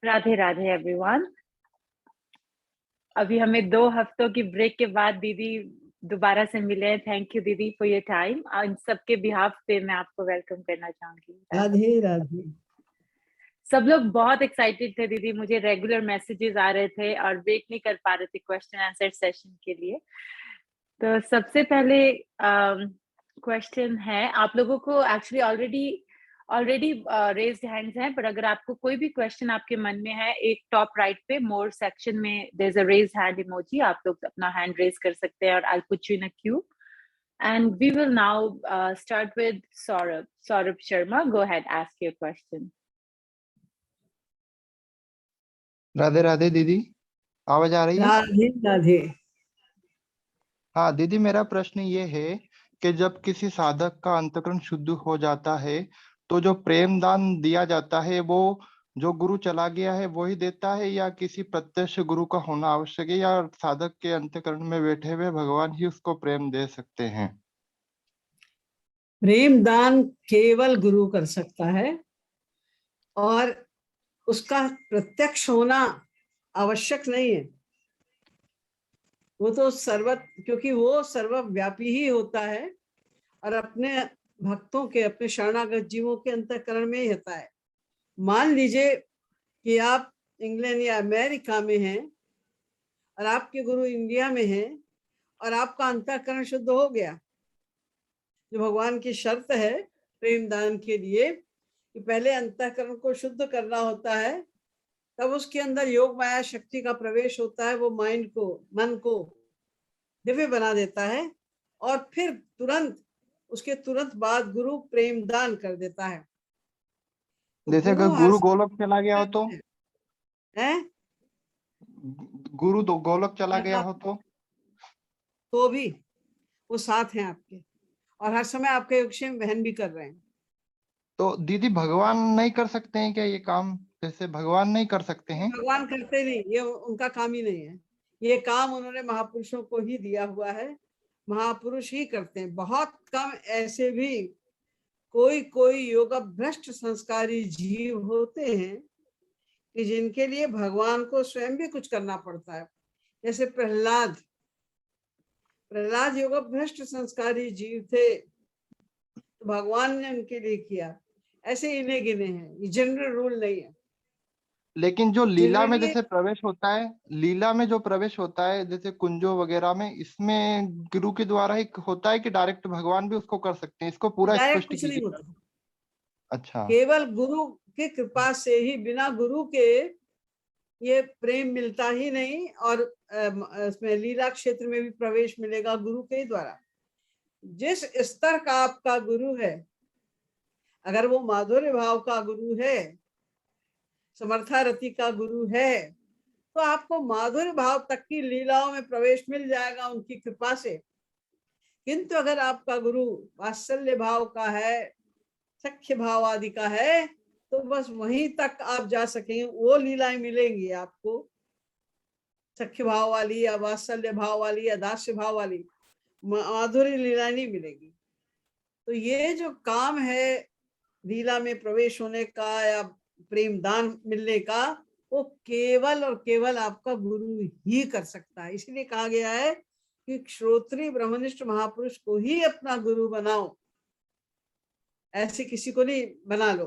Radhe Radhe everyone. अभी हमें 2 हफ्तों की ब्रेक के बाद दीदी दोबारा से मिले हैं। थैंक यू दीदी फॉर योर टाइम। इन सबके बिहाफ पे मैं आपको वेलकम करना चाहूंगी। राधे राधे। सब लोग बहुत एक्साइटेड थे दीदी, मुझे रेगुलर मैसेजेस आ रहे थे और वेट नहीं कर पा रहे थे क्वेश्चन आंसर सेशन के लिए। तो सबसे पहले क्वेश्चन है, आप लोगों को एक्चुअली ऑलरेडी रेज्ड हैंड्स हैं, पर अगर आपको कोई भी क्वेश्चन आपके मन में है, एक टॉप राइट पे मोर सेक्शन में there is a raise hand emoji, आप लोग अपना हैंड रेज कर सकते हैं और I put you in a queue and we will now start with Saurabh Sharma. Go ahead, ask your question. Radhe Radhe दीदी, आवाज आ रही है? राधे राधे। हाँ दीदी, मेरा प्रश्न ये है कि जब किसी साधक का अंतःकरण शुद्ध हो जाता है तो जो प्रेम दान दिया जाता है वो जो गुरु चला गया है वो ही देता है, या किसी प्रत्यक्ष गुरु का होना आवश्यक है, या साधक के अंतःकरण में बैठे हुए भगवान ही उसको प्रेम दे सकते हैं? प्रेम दान केवल गुरु कर सकता है और उसका प्रत्यक्ष होना आवश्यक नहीं है। वो तो क्योंकि वो सर्वव्यापी ही होता है और अपने भक्तों के, अपने शरणागत जीवों के अंतःकरण में ही होता है। मान लीजिए कि आप इंग्लैंड या अमेरिका में हैं और आपके गुरु इंडिया में हैं और आपका अंतःकरण शुद्ध हो गया। जो भगवान की शर्त है प्रेम दान के लिए कि पहले अंतःकरण को शुद्ध करना होता है, तब उसके अंदर योग माया शक्ति का प्रवेश होता है। वो मन को दिव्य बना देता है और फिर उसके तुरंत बाद गुरु प्रेम दान कर देता है। जैसे अगर गुरु गोलोक चला गया हो तो? है गुरु तो गोलोक चला गया हो तो भी वो साथ हैं आपके और हर समय आपके योगक्षेम वहन भी कर रहे हैं। तो दीदी भगवान नहीं कर सकते हैं क्या ये काम? जैसे भगवान नहीं कर सकते हैं? भगवान करते नहीं, ये उनका काम ही नहीं है। ये काम उन्होंने महापुरुषों को ही दिया हुआ है, महापुरुष ही करते हैं। बहुत कम ऐसे भी कोई योग भ्रष्ट संस्कारी जीव होते हैं कि जिनके लिए भगवान को स्वयं भी कुछ करना पड़ता है। जैसे प्रहलाद योग भ्रष्ट संस्कारी जीव थे तो भगवान ने उनके लिए किया। ऐसे इन्हें गिने हैं, ये जनरल रूल नहीं है। लेकिन जो लीला में जैसे प्रवेश होता है, लीला में जो प्रवेश होता है जैसे कुंजो वगैरह में, इसमें गुरु के द्वारा ही होता है कि डायरेक्ट भगवान भी उसको कर सकते हैं? इसको पूरा स्पष्ट कुछ नहीं कीजिए। होता। अच्छा, केवल गुरु की कृपा से ही, बिना गुरु के ये प्रेम मिलता ही नहीं। और इसमें लीला क्षेत्र में भी प्रवेश मिलेगा गुरु के द्वारा। जिस स्तर का आपका गुरु है, अगर वो माधुर्य भाव का गुरु है, समर्थारति का गुरु है, तो आपको माधुर्य भाव तक की लीलाओं में प्रवेश मिल जाएगा उनकी कृपा से। किंतु अगर आपका गुरु वात्सल्य भाव का है, सख्य भाव आदि का है, तो बस वहीं तक आप जा सकेंगे। वो लीलाएं मिलेंगी आपको, सख्य भाव वाली या वात्सल्य भाव वाली या दास्य भाव वाली माधुर्य लीला नहीं मिलेगी। तो ये जो काम है लीला में प्रवेश होने का या प्रेम दान मिलने का, वो केवल और केवल आपका गुरु ही कर सकता है। इसलिए कहा गया है कि श्रोत्री ब्रह्मनिष्ठ महापुरुष को ही अपना गुरु बनाओ, ऐसे किसी को नहीं बना लो।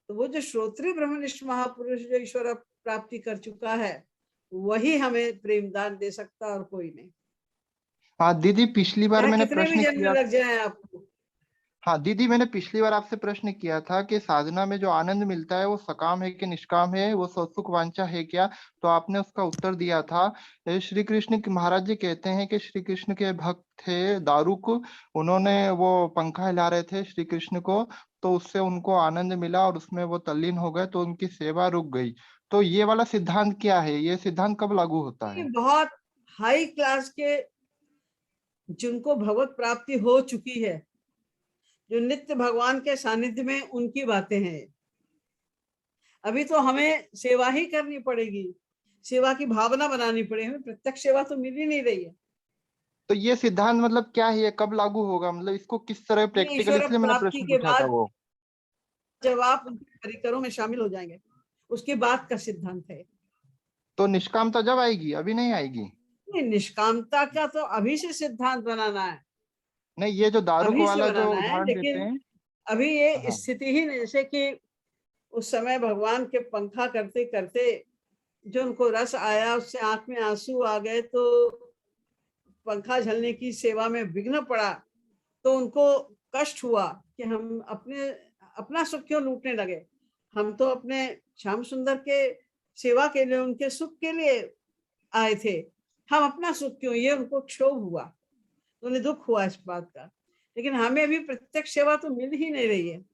तो वो जो श्रोत्री ब्रह्मनिष्ठ महापुरुष जो ईश्वर प्राप्ति कर चुका है, वही हमें प्रेम दान दे सकता और कोई नहीं। हाँ दीदी, पिछली बार मैंने कितने भी प्रश्न जन्म किया। लग जाए आपको। हाँ दीदी, मैंने पिछली बार आपसे प्रश्न किया था कि साधना में जो आनंद मिलता है वो सकाम है कि निष्काम है, वो सौसुख वांछा है क्या? तो आपने उसका उत्तर दिया था। श्री कृष्ण महाराज जी कहते हैं कि श्री कृष्ण के भक्त थे दारुक, उन्होंने वो पंखा हिला रहे थे श्री कृष्ण को, तो उससे उनको आनंद मिला और उसमें वो तल्लीन हो गए, तो उनकी सेवा रुक गई। तो ये वाला सिद्धांत क्या है? ये सिद्धांत कब लागू होता है? बहुत हाई क्लास के जिनको भगवत प्राप्ति हो चुकी है, जो नित्य भगवान के सानिध्य में, उनकी बातें हैं। अभी तो हमें सेवा ही करनी पड़ेगी, सेवा की भावना बनानी पड़ेगी। हमें प्रत्यक्ष सेवा तो मिल ही नहीं रही है। तो ये सिद्धांत मतलब क्या है? ये कब लागू होगा? मतलब इसको किस तरह प्रैक्टिकल, ईश्वर इसलिए मैंने प्राप्ति प्रश्न के पूछा था बाद वो। जब आप उनके परिकरों में शामिल हो जाएंगे, उसके बाद का सिद्धांत है। तो निष्कामता जब आएगी, अभी नहीं आएगी? नहीं, निष्कामता का तो अभी से सिद्धांत बनाना है, नहीं, ये जो दारुक अभी से वाला जो बनाना है। उदाहरण देते लेकिन हैं। अभी ये हाँ। स्थिति ही नहीं, जैसे कि उस समय भगवान के पंखा करते करते जो उनको रस आया, उससे आंख में आंसू आ गए, तो पंखा झलने की सेवा में विघ्न पड़ा, तो उनको कष्ट हुआ कि हम अपना सुख क्यों लूटने लगे। हम तो अपने श्याम सुंदर के सेवा के लिए, उनके सुख के लिए आए थे, हम अपना सुख क्यों, ये उनको क्षोभ हुआ, उन्हें दुख हुआ इस बात का। लेकिन हमें अभी प्रत्यक्ष सेवा तो मिल ही नहीं रही है,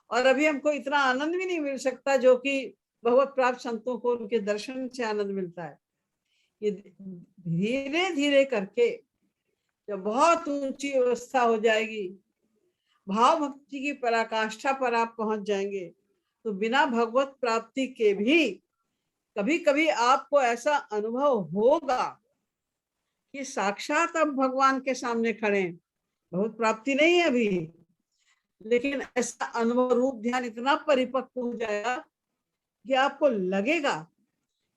और अभी हमको इतना आनंद भी नहीं मिल सकता जो कि भगवत प्राप्त संतों को उनके दर्शन से आनंद मिलता है। ये धीरे धीरे करके जब बहुत ऊंची अवस्था हो जाएगी, भाव भक्ति की पराकाष्ठा पर आप पहुंच जाएंगे, तो बिना भगवत प्राप्ति के भी कभी कभी आपको ऐसा अनुभव होगा कि साक्षात अब भगवान के सामने खड़े हैं। भगवत प्राप्ति नहीं है अभी, लेकिन ऐसा अनुभव, रूप ध्यान इतना परिपक्व हो जाएगा कि आपको लगेगा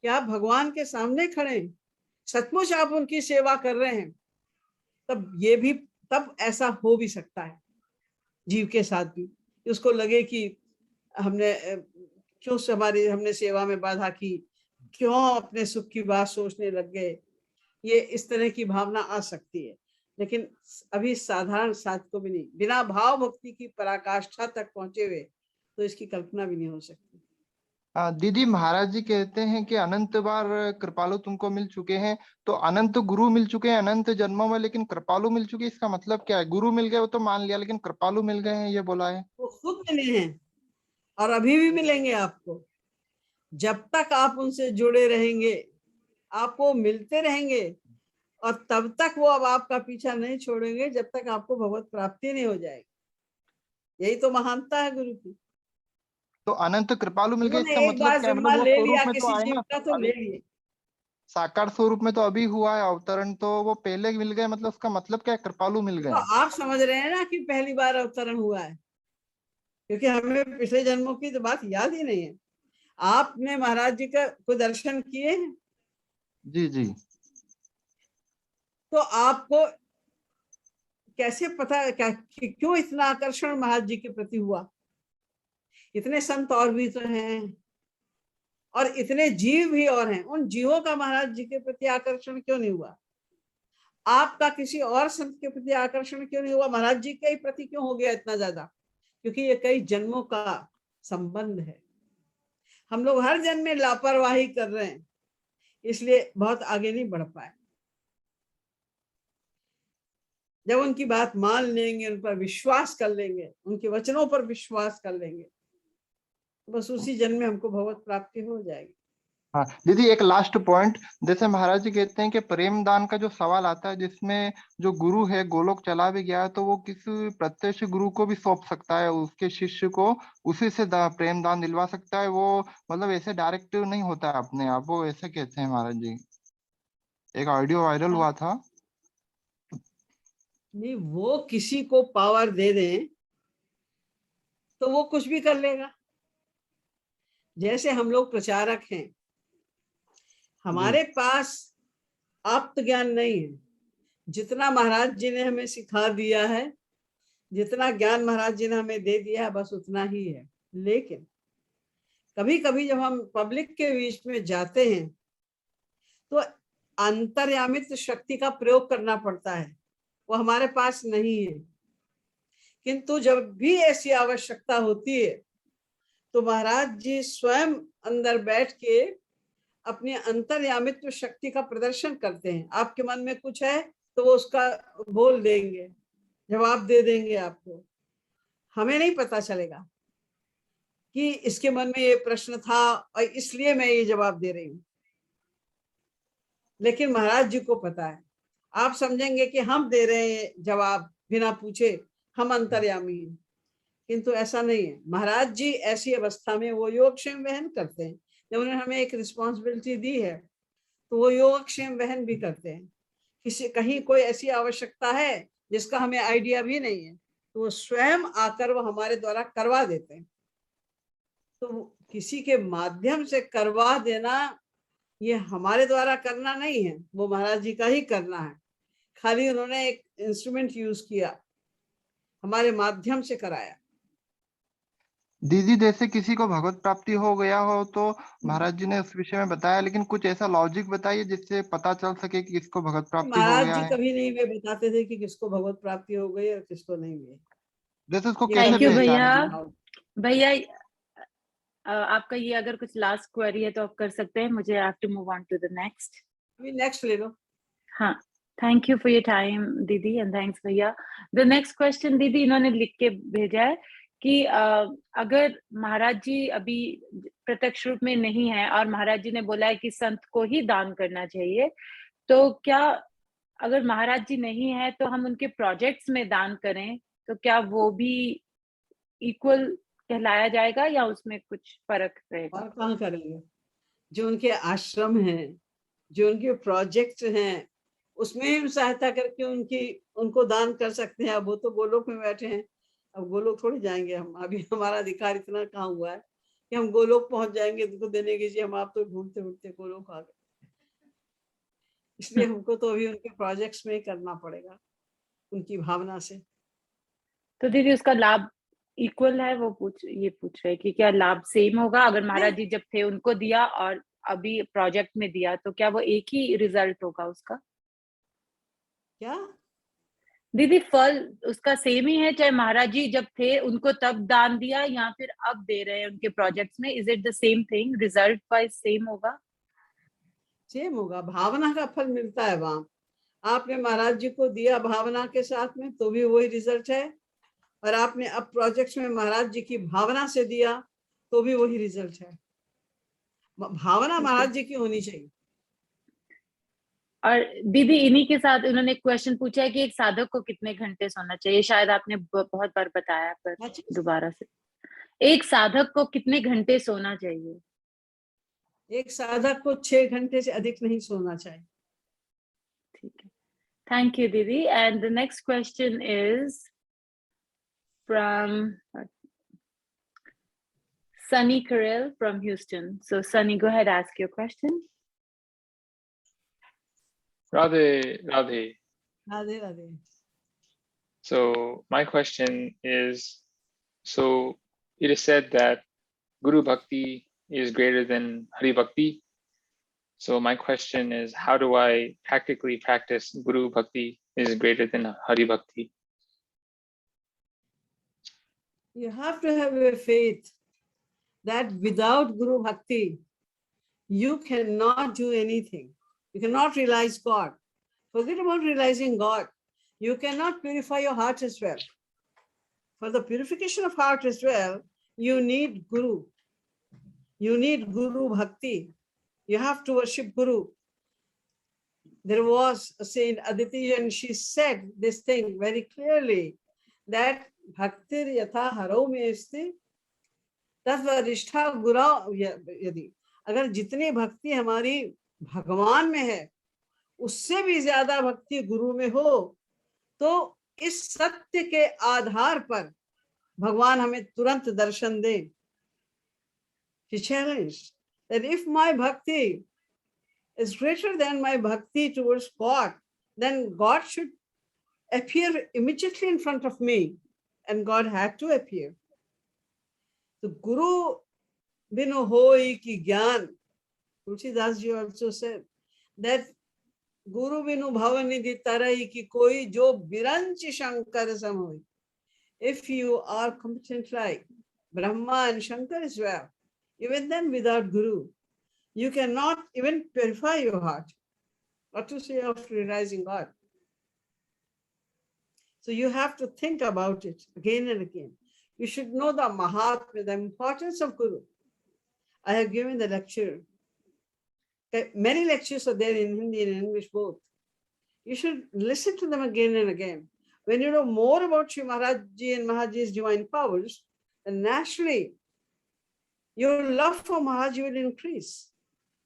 कि आप भगवान के सामने खड़े हैं, सचमुच आप उनकी सेवा कर रहे हैं। तब ऐसा हो भी सकता है जीव के साथ भी, उसको लगे कि हमने क्यों हमने सेवा में बाधा की, क्यों अपने सुख की बात सोचने लग गए। ये इस तरह की भावना आ सकती है, लेकिन अभी साधारण साथ को भी नहीं, बिना भाव भक्ति की पराकाष्ठा तक पहुंचे हुए तो इसकी कल्पना भी नहीं हो सकती। दीदी, महाराज जी कहते हैं कि अनंत बार कृपालु तुमको मिल चुके हैं, तो अनंत गुरु मिल चुके हैं अनंत जन्मों में, लेकिन कृपालु मिल चुके, इसका मतलब क्या है? गुरु मिल गए वो तो मान लिया, लेकिन कृपालु मिल गए हैं ये बोला है। वो खुद मिले हैं और अभी भी मिलेंगे आपको। जब तक आप उनसे जुड़े रहेंगे, आपको मिलते रहेंगे, और तब तक वो अब आपका पीछा नहीं छोड़ेंगे जब तक आपको भगवत प्राप्ति नहीं हो जाएगी। यही तो महानता है गुरु की। तो अनंत कृपालु मिल गए, उन्होंने इसका एक मतलब बार क्या है? जिम्मा मतलब वो ले स्वरूप लिया में तो किसी आए जीव ना का तो अभी। ले लिए। साकार स्वरूप में तो अभी हुआ है अवतरण, तो वो पहले मिल गए, मतलब उसका मतलब क्या है, कृपालु मिल तो गए? आप समझ रहे हैं ना कि पहली बार अवतरण हुआ है, क्योंकि हमें पिछले जन्मों की तो बात याद ही नहीं है। आपने महाराज जी का को दर्शन किए हैं, जी जी। तो आपको कैसे पता कि क्यों इतना आकर्षण महाराज जी के प्रति हुआ। इतने संत और भी तो हैं, और इतने जीव भी और हैं, उन जीवों का महाराज जी के प्रति आकर्षण क्यों नहीं हुआ? आपका किसी और संत के प्रति आकर्षण क्यों नहीं हुआ? महाराज जी के प्रति क्यों हो गया इतना ज्यादा? क्योंकि ये कई जन्मों का संबंध है। हम लोग हर जन्म में लापरवाही कर रहे हैं, इसलिए बहुत आगे नहीं बढ़ पाए। जब उनकी बात मान लेंगे, उन पर विश्वास कर लेंगे, उनके वचनों पर विश्वास कर लेंगे, बस उसी जन्म में हमको भगवत प्राप्ति हो जाएगी। हाँ दीदी, एक लास्ट पॉइंट। जैसे महाराज जी कहते हैं कि प्रेम दान का जो सवाल आता है, जिसमें जो गुरु है गोलोक चला भी गया है, तो वो किसी प्रत्यक्ष गुरु को भी सौंप सकता है, उसके शिष्य को उसी से प्रेम दान दिलवा सकता है वो, मतलब ऐसे डायरेक्ट नहीं होता है अपने आप, वो ऐसे कहते हैं महाराज जी। एक ऑडियो वायरल हुआ था। नहीं, वो किसी को पावर दे दें तो वो कुछ भी कर लेगा। जैसे हम लोग प्रचारक हैं, जी हमारे पास आप्त ज्ञान नहीं है। जितना महाराज जी ने हमें सिखा दिया है, जितना ज्ञान महाराज जी ने हमें दे दिया है, बस उतना ही है। लेकिन कभी कभी जब हम पब्लिक के बीच में जाते हैं, तो अंतर्यामित शक्ति का प्रयोग करना पड़ता है, वो हमारे पास नहीं है। किंतु जब भी ऐसी आवश्यकता होती है, तो महाराज जी स्वयं अंदर बैठ के अपनी अंतर्यामित्व शक्ति का प्रदर्शन करते हैं। आपके मन में कुछ है तो वो उसका बोल देंगे, जवाब दे देंगे आपको। हमें नहीं पता चलेगा कि इसके मन में ये प्रश्न था और इसलिए मैं ये जवाब दे रही हूं, लेकिन महाराज जी को पता है। आप समझेंगे कि हम दे रहे हैं जवाब बिना पूछे, हम अंतर्यामी हैं, किंतु ऐसा नहीं है। महाराज जी ऐसी अवस्था में वो योगक्षेम वहन करते हैं। जब उन्होंने हमें एक रिस्पॉन्सिबिलिटी दी है, तो वो योगक्षेम वहन भी करते हैं। कहीं कोई ऐसी आवश्यकता है जिसका हमें आइडिया भी नहीं है, तो वो स्वयं आकर वो हमारे द्वारा करवा देते हैं। तो किसी के माध्यम से करवा देना ये हमारे द्वारा करना नहीं है, वो महाराज जी का ही करना है। खाली उन्होंने एक इंस्ट्रूमेंट यूज किया, हमारे माध्यम से कराया। दीदी जैसे किसी को भगवत प्राप्ति हो गया हो तो महाराज जी ने उस विषय में बताया, लेकिन कुछ ऐसा लॉजिक बताइए जिससे पता चल सके कि किसको भगवत प्राप्ति हो महाराज गया जी है। कभी नहीं वे बताते थे कि किसको भगवत प्राप्ति हो गई और किसको नहीं हुई। जैसे उसको ये कैसे थैंक यू उनकी भैया। पहचाने? भाव। भैया आपका ये अगर कुछ लास्ट क्वेरी है तो आप कर सकते हैं, मुझे I have to move on to the next. अभी नेक्स्ट ले लो। हाँ, thank you for your time दीदी एंड थैंक्स भैया। द नेक्स्ट क्वेश्चन दीदी इन्होंने लिख के भेजा है कि अगर महाराज जी अभी प्रत्यक्ष रूप में नहीं है और महाराज जी ने बोला है कि संत को ही दान करना चाहिए, तो क्या अगर महाराज जी नहीं है तो हम उनके प्रोजेक्ट्स में दान करें तो क्या वो भी इक्वल कहलाया जाएगा या उसमें कुछ फर्क रहेगा? और कहाँ करेंगे? जो उनके आश्रम हैं, जो उनके प्रोजेक्ट हैं, उसमें हम सहायता करके उनको दान कर सकते हैं। अब वो तो गोलोक में बैठे हैं, अब गोलोक थोड़ी जाएंगे हम। अभी हमारा अधिकार इतना कहाँ हुआ है कि हम गोलोक पहुंच जाएंगे उनको देने के लिए। हम आप तो ढूंढते ढूंढते गोलोक आ गए, इसलिए हमको तो अभी उनके प्रोजेक्ट्स में ही करना पड़ेगा, उनकी भावना से। तो दीदी उसका लाभ इक्वल है, वो पूछ रहे कि क्या लाभ सेम होगा अगर महाराज जी जब थे उनको दिया और अभी प्रोजेक्ट में दिया, तो क्या वो एक ही रिजल्ट होगा उसका? क्या दीदी फल उसका सेम ही है, चाहे महाराज जी जब थे उनको तब दान दिया या फिर अब दे रहे हैं उनके प्रोजेक्ट्स में, is it the same thing? Result wise same होगा? सेम होगा? भावना का फल मिलता है वहां। आपने महाराज जी को दिया भावना के साथ में तो भी वही रिजल्ट है, और आपने अब प्रोजेक्ट्स में महाराज जी की भावना से दिया तो भी वही रिजल्ट है। भावना महाराज जी की होनी चाहिए। और दीदी इन्हीं के साथ उन्होंने क्वेश्चन पूछा है कि एक साधक को कितने घंटे सोना चाहिए, शायद आपने बहुत बार बताया पर दोबारा से, एक साधक को कितने घंटे सोना चाहिए? एक साधक को 6 घंटे से अधिक नहीं सोना चाहिए। ठीक है, थैंक यू दीदी। And the next question is from Sunny Carell from Houston. So Sunny, go ahead, ask your question. Radhe, Radhe. Radhe Radhe. So my question is, so it is said that Guru Bhakti is greater than Hari Bhakti. So my question is, how do I practically practice Guru Bhakti is greater than Hari Bhakti? You have to have a faith that without Guru Bhakti, you cannot do anything. You cannot realize God. Forget about realizing God. You cannot purify your heart as well. For the purification of heart as well, you need Guru. You need Guru Bhakti. You have to worship Guru. There was a Saint Aditi and she said this thing very clearly, that Bhaktir yatha haro me asti तत्वरिष्ठा गुरा यदि, अगर जितनी भक्ति हमारी भगवान में है उससे भी ज्यादा भक्ति गुरु में हो, तो इस सत्य के आधार पर भगवान हमें तुरंत दर्शन दे। She challenged that if my bhakti is greater than my bhakti towards God, then God should appear immediately in front of me, and God had to appear. तो गुरु बिनु होई की ज्ञान, Tulsidas ji also said that गुरु बिनु भव निधि तरई की कोई जो बिरंच शंकर सम होई. If you are competent like Brahma and Shankar as well, even then without Guru, you cannot even purify your heart, what to say of realizing God. So you have to think about it again and again. You should know the Mahatma, the importance of Guru. I have given the lecture. Many lectures are there in Hindi and English both. You should listen to them again and again. When you know more about Shri Maharaj Ji and Maharajji's divine powers, then naturally your love for Maharaj will increase.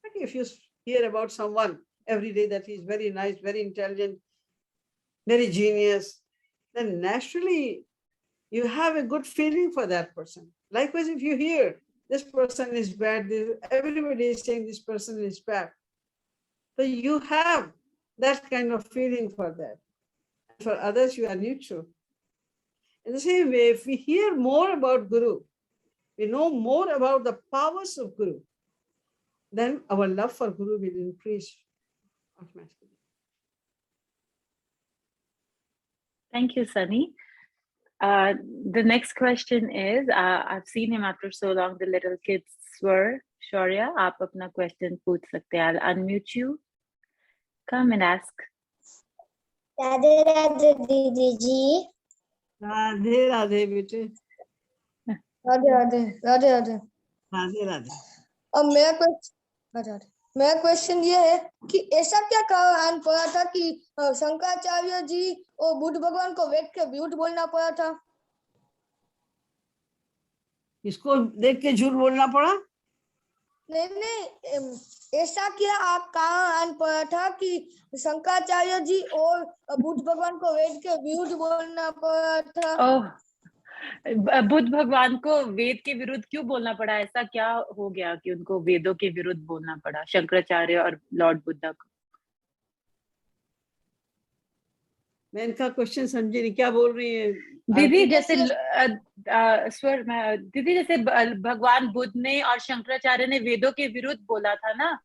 Like if you hear about someone every day that he's very nice, very intelligent, very genius, then naturally you have a good feeling for that person. Likewise, if you hear this person is bad, everybody is saying this person is bad. So you have that kind of feeling for that. For others, you are neutral. In the same way, if we hear more about Guru, we know more about the powers of Guru, then our love for Guru will increase automatically. Thank you, Sunny. The next question is, I've seen him after so long, the little kids were, Shaurya, आप अपना question पूछ सकते हैं. I'll unmute you. Come and ask. Radhe Radhe दीदी जी. राधे राधे बेटे. राधे राधे राधे राधे राधे राधे. अब मेरा question ये है कि ऐसा क्या कारण पड़ा था कि शंकराचार्य जी और बुद्ध भगवान को वेद के विरुद्ध बोलना पड़ा था? इसको देख के झूठ बोलना पड़ा? नहीं, ऐसा क्या कारण पड़ा था कि शंकराचार्य जी और बुद्ध भगवान को वेद के विरुद्ध बोलना पड़ा था? ओह, बुद्ध भगवान को वेद के विरुद्ध क्यों बोलना पड़ा? ऐसा क्या हो गया कि उनको वेदों के विरुद्ध बोलना पड़ा, शंकराचार्य और लॉर्ड बुद्धा को? मैं इनका क्वेश्चन समझी नहीं, क्या बोल रही है दीदी? जैसे स्वर में दीदी, जैसे भगवान बुद्ध ने और शंकराचार्य ने वेदों के विरुद्ध बोला था ना,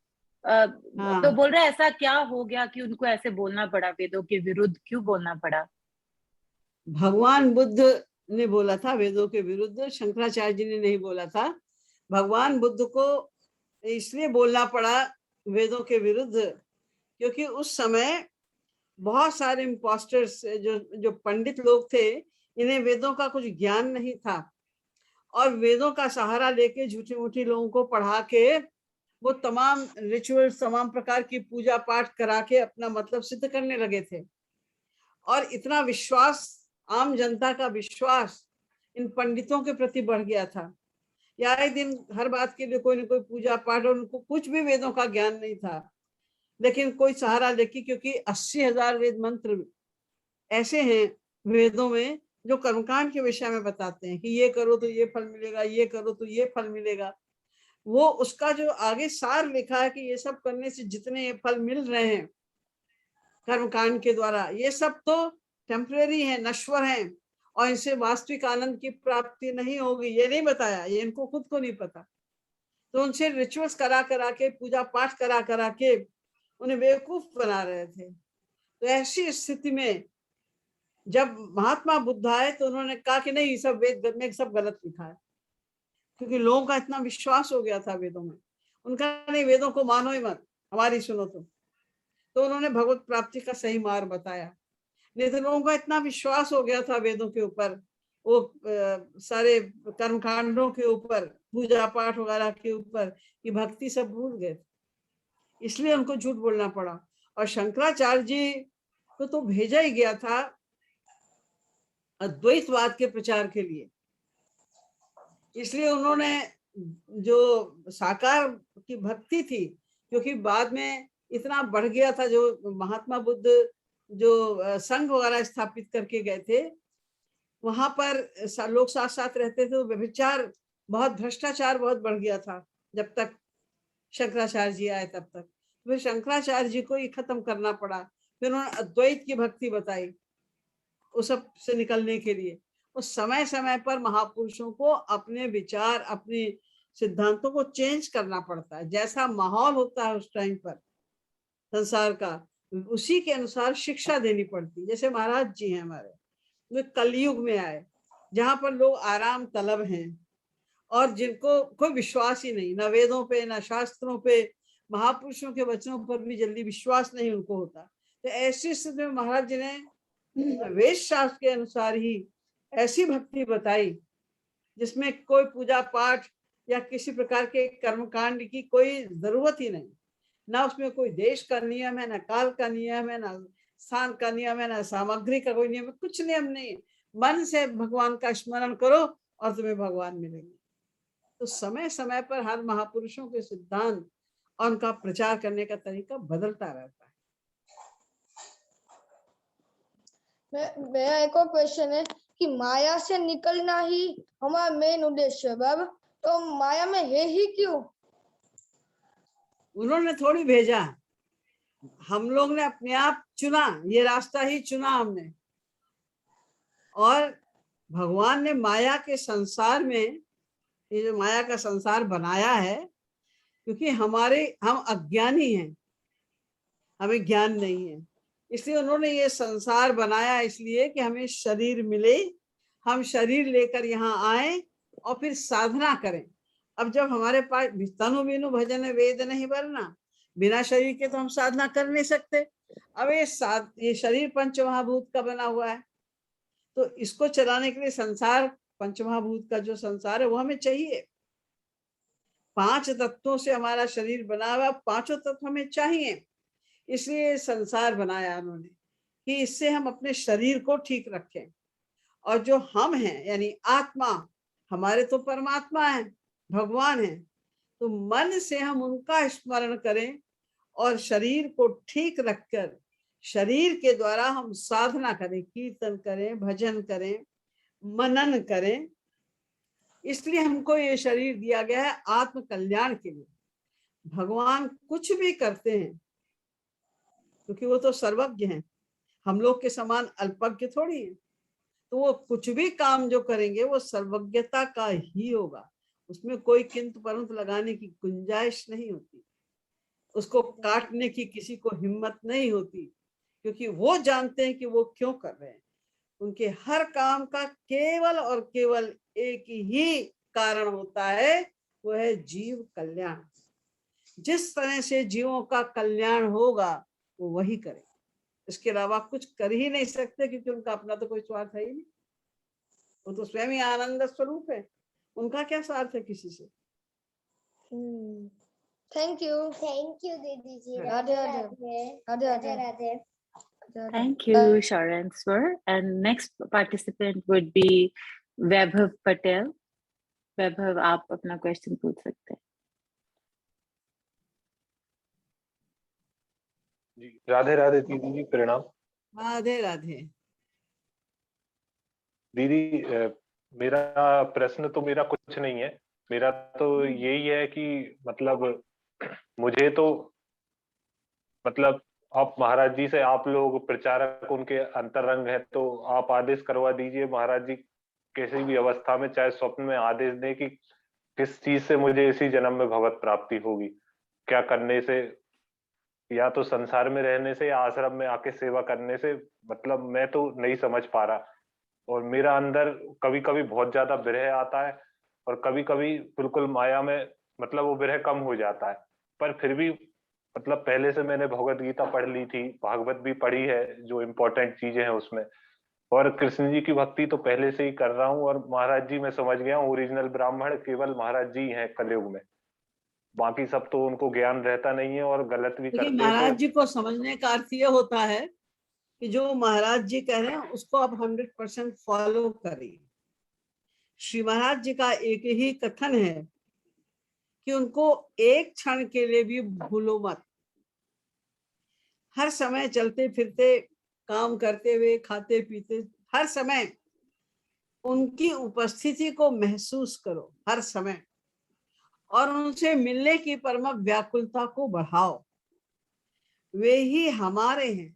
हाँ। तो बोल रहे ऐसा क्या हो गया कि उनको ऐसे बोलना पड़ा, वेदों के विरुद्ध क्यों बोलना पड़ा? भगवान बुद्ध ने बोला था वेदों के विरुद्ध, शंकराचार्य जी ने नहीं बोला था। भगवान बुद्ध को इसलिए बोलना पड़ा वेदों के विरुद्ध क्योंकि उस समय बहुत सारे इम्पोस्टर्स, जो पंडित लोग थे, इन्हें वेदों का कुछ ज्ञान नहीं था और वेदों का सहारा लेके झूठी मूठी लोगों को पढ़ा के वो तमाम रिचुअल्स, तमाम प्रकार की पूजा पाठ करा के अपना मतलब सिद्ध करने लगे थे। और इतना विश्वास, आम जनता का विश्वास इन पंडितों के प्रति बढ़ गया था। या एक दिन हर बात के लिए कोई ना कोई पूजा पाठ, और उनको कुछ भी वेदों का ज्ञान नहीं था, लेकिन कोई सहारा लेके, क्योंकि 80,000 वेद मंत्र ऐसे हैं वेदों में जो कर्मकांड के विषय में बताते हैं कि ये करो तो ये फल मिलेगा, ये करो तो ये फल मिलेगा। वो उसका जो आगे सार लिखा है कि ये सब करने से जितने ये फल मिल रहे हैं कर्मकांड के द्वारा, ये सब तो टेम्परेरी है, नश्वर हैं और इनसे वास्तविक आनंद की प्राप्ति नहीं होगी, ये नहीं बताया, ये इनको खुद को नहीं पता। तो उनसे रिचुअल्स करा के, पूजा पाठ करा के उन्हें बेवकूफ बना रहे थे। तो ऐसी स्थिति में जब महात्मा बुद्ध आए तो उन्होंने कहा कि नहीं, सब वेद में सब गलत लिखा है, क्योंकि लोगों का इतना विश्वास हो गया था वेदों में। उनका नहीं, वेदों को मानो ही मत, हमारी सुनो तो उन्होंने भगवत प्राप्ति का सही मार्ग बताया। नहीं तो लोगों का इतना विश्वास हो गया था वेदों के ऊपर, वो सारे कर्मकांडों के ऊपर, पूजा पाठ वगैरह के ऊपर, कि भक्ति सब भूल गए, इसलिए उनको झूठ बोलना पड़ा। और शंकराचार्य जी को तो भेजा ही गया था अद्वैतवाद के प्रचार के लिए, इसलिए उन्होंने जो साकार की भक्ति थी, क्योंकि बाद में इतना बढ़ गया था, जो महात्मा बुद्ध जो संघ वगैरह स्थापित करके गए थे, वहां पर लोग साथ साथ रहते थे, तो व्यभिचार, बहुत भ्रष्टाचार बहुत बढ़ गया था जब तक शंकराचार्य जी आए तब तक। फिर शंकराचार्य जी को ये खत्म करना पड़ा। फिर उन्होंने अद्वैत की भक्ति बताई उस सब से निकलने के लिए। उस समय समय पर महापुरुषों को अपने विचार, अपने सिद्धांतों को चेंज करना पड़ता है। जैसा माहौल होता है उस टाइम पर संसार का, उसी के अनुसार शिक्षा देनी पड़ती। जैसे महाराज जी हैं हमारे, वे कलयुग में आए जहाँ पर लोग आराम तलब हैं और जिनको कोई विश्वास ही नहीं, न वेदों पे, न शास्त्रों पे, महापुरुषों के वचनों पर भी जल्दी विश्वास नहीं उनको होता। तो ऐसी स्थिति में महाराज जी ने वेद शास्त्र के अनुसार ही ऐसी भक्ति बताई जिसमें कोई पूजा पाठ या किसी प्रकार के कर्मकांड की कोई जरूरत ही नहीं, ना उसमें कोई देश का नियम है, ना काल का नियम है, ना स्थान का नियम है, ना सामग्री का कोई नियम है, कुछ नियम नहीं। मन से भगवान का स्मरण करो और तुम्हें भगवान मिलेंगे। तो समय समय पर हर महापुरुषों के सिद्धांत और उनका प्रचार करने का तरीका बदलता रहता है। मेरा एक और क्वेश्चन है कि माया से निकलना ही हमारा मेन उद्देश्य है बाबा। तो माया में है ही क्यों? उन्होंने थोड़ी भेजा, हम लोग ने अपने आप चुना, ये रास्ता ही चुना हमने। और भगवान ने माया के संसार में, ये जो माया का संसार बनाया है, क्योंकि हम अज्ञानी हैं, हमें ज्ञान नहीं है, इसलिए उन्होंने ये संसार बनाया, इसलिए कि हमें शरीर मिले, हम शरीर लेकर यहाँ आए और फिर साधना करें। अब जब हमारे पास तनु बिनु भजन वेद नहीं बरना, बिना शरीर के तो हम साधना कर नहीं सकते। अब ये शरीर पंचमहाभूत का बना हुआ है, तो इसको चलाने के लिए संसार, पंचमहाभूत का जो संसार है वो हमें चाहिए। 5 तत्वों से हमारा शरीर बना हुआ, 5 तत्व हमें चाहिए, इसलिए संसार बनाया उन्होंने कि इससे हम अपने शरीर को ठीक रखें। और जो हम हैं यानी आत्मा, हमारे तो परमात्मा है, भगवान है, तो मन से हम उनका स्मरण करें और शरीर को ठीक रखकर शरीर के द्वारा हम साधना करें, कीर्तन करें, भजन करें, मनन करें। इसलिए हमको ये शरीर दिया गया है आत्म कल्याण के लिए। भगवान कुछ भी करते हैं क्योंकि वो तो सर्वज्ञ हैं, हम लोग के समान अल्पज्ञ थोड़ी है, तो वो कुछ भी काम जो करेंगे वो सर्वज्ञता का ही होगा, उसमें कोई किंतु परंतु लगाने की गुंजाइश नहीं होती, उसको काटने की किसी को हिम्मत नहीं होती, क्योंकि वो जानते हैं कि वो क्यों कर रहे हैं। उनके हर काम का केवल और केवल एक ही कारण होता है, वो है जीव कल्याण। जिस तरह से जीवों का कल्याण होगा वो वही करे, इसके अलावा कुछ कर ही नहीं सकते, क्योंकि उनका अपना तो कोई स्वार्थ है ही नहीं, वो तो स्वयं ही आनंद स्वरूप है, उनका क्या स्वार्थ है किसी से। थैंक यू दीदी जी। Radhe Radhe Radhe Radhe Radhe. Thank you, Sharanswar. And next participant would be Vaibhav Patel. Vaibhav, आप अपना क्वेश्चन पूछ सकते हैं। जी राधे राधे दीदी जी, प्रणाम। राधे राधे। दीदी मेरा प्रश्न तो मेरा कुछ नहीं है, मेरा तो यही है कि मतलब मुझे तो मतलब आप महाराज जी से, आप लोग प्रचारक उनके अंतरंग है, तो आप आदेश करवा दीजिए महाराज जी, किसी भी अवस्था में चाहे स्वप्न में आदेश दें कि किस चीज से मुझे इसी जन्म में भगवत प्राप्ति होगी, क्या करने से, या तो संसार में रहने से या आश्रम में आके सेवा करने से, मतलब मैं तो नहीं समझ पा रहा। और मेरा अंदर कभी कभी बहुत ज्यादा विरह आता है और कभी कभी बिल्कुल माया में मतलब वो विरह कम हो जाता है, पर फिर भी मतलब पहले से मैंने भगवत गीता पढ़ ली थी, भागवत भी पढ़ी है, जो इम्पोर्टेंट चीजें हैं उसमें, और कृष्ण जी की भक्ति तो पहले से ही कर रहा हूँ। और महाराज जी मैं समझ गया हूँ, ओरिजिनल ब्राह्मण केवल महाराज जी हैं कलयुग में, बाकी सब तो उनको ज्ञान रहता नहीं है और गलत भी देखिए, करते महाराज हैं। जी को समझने का अर्थ ये होता है कि जो महाराज जी कह रहे हैं उसको आप 100% फॉलो करिए। श्री महाराज जी का एक ही कथन है कि उनको एक क्षण के लिए भी भूलो मत। हर समय चलते फिरते, काम करते हुए, खाते पीते, हर समय उनकी उपस्थिति को महसूस करो हर समय, और उनसे मिलने की परम व्याकुलता को बढ़ाओ। वे ही हमारे हैं,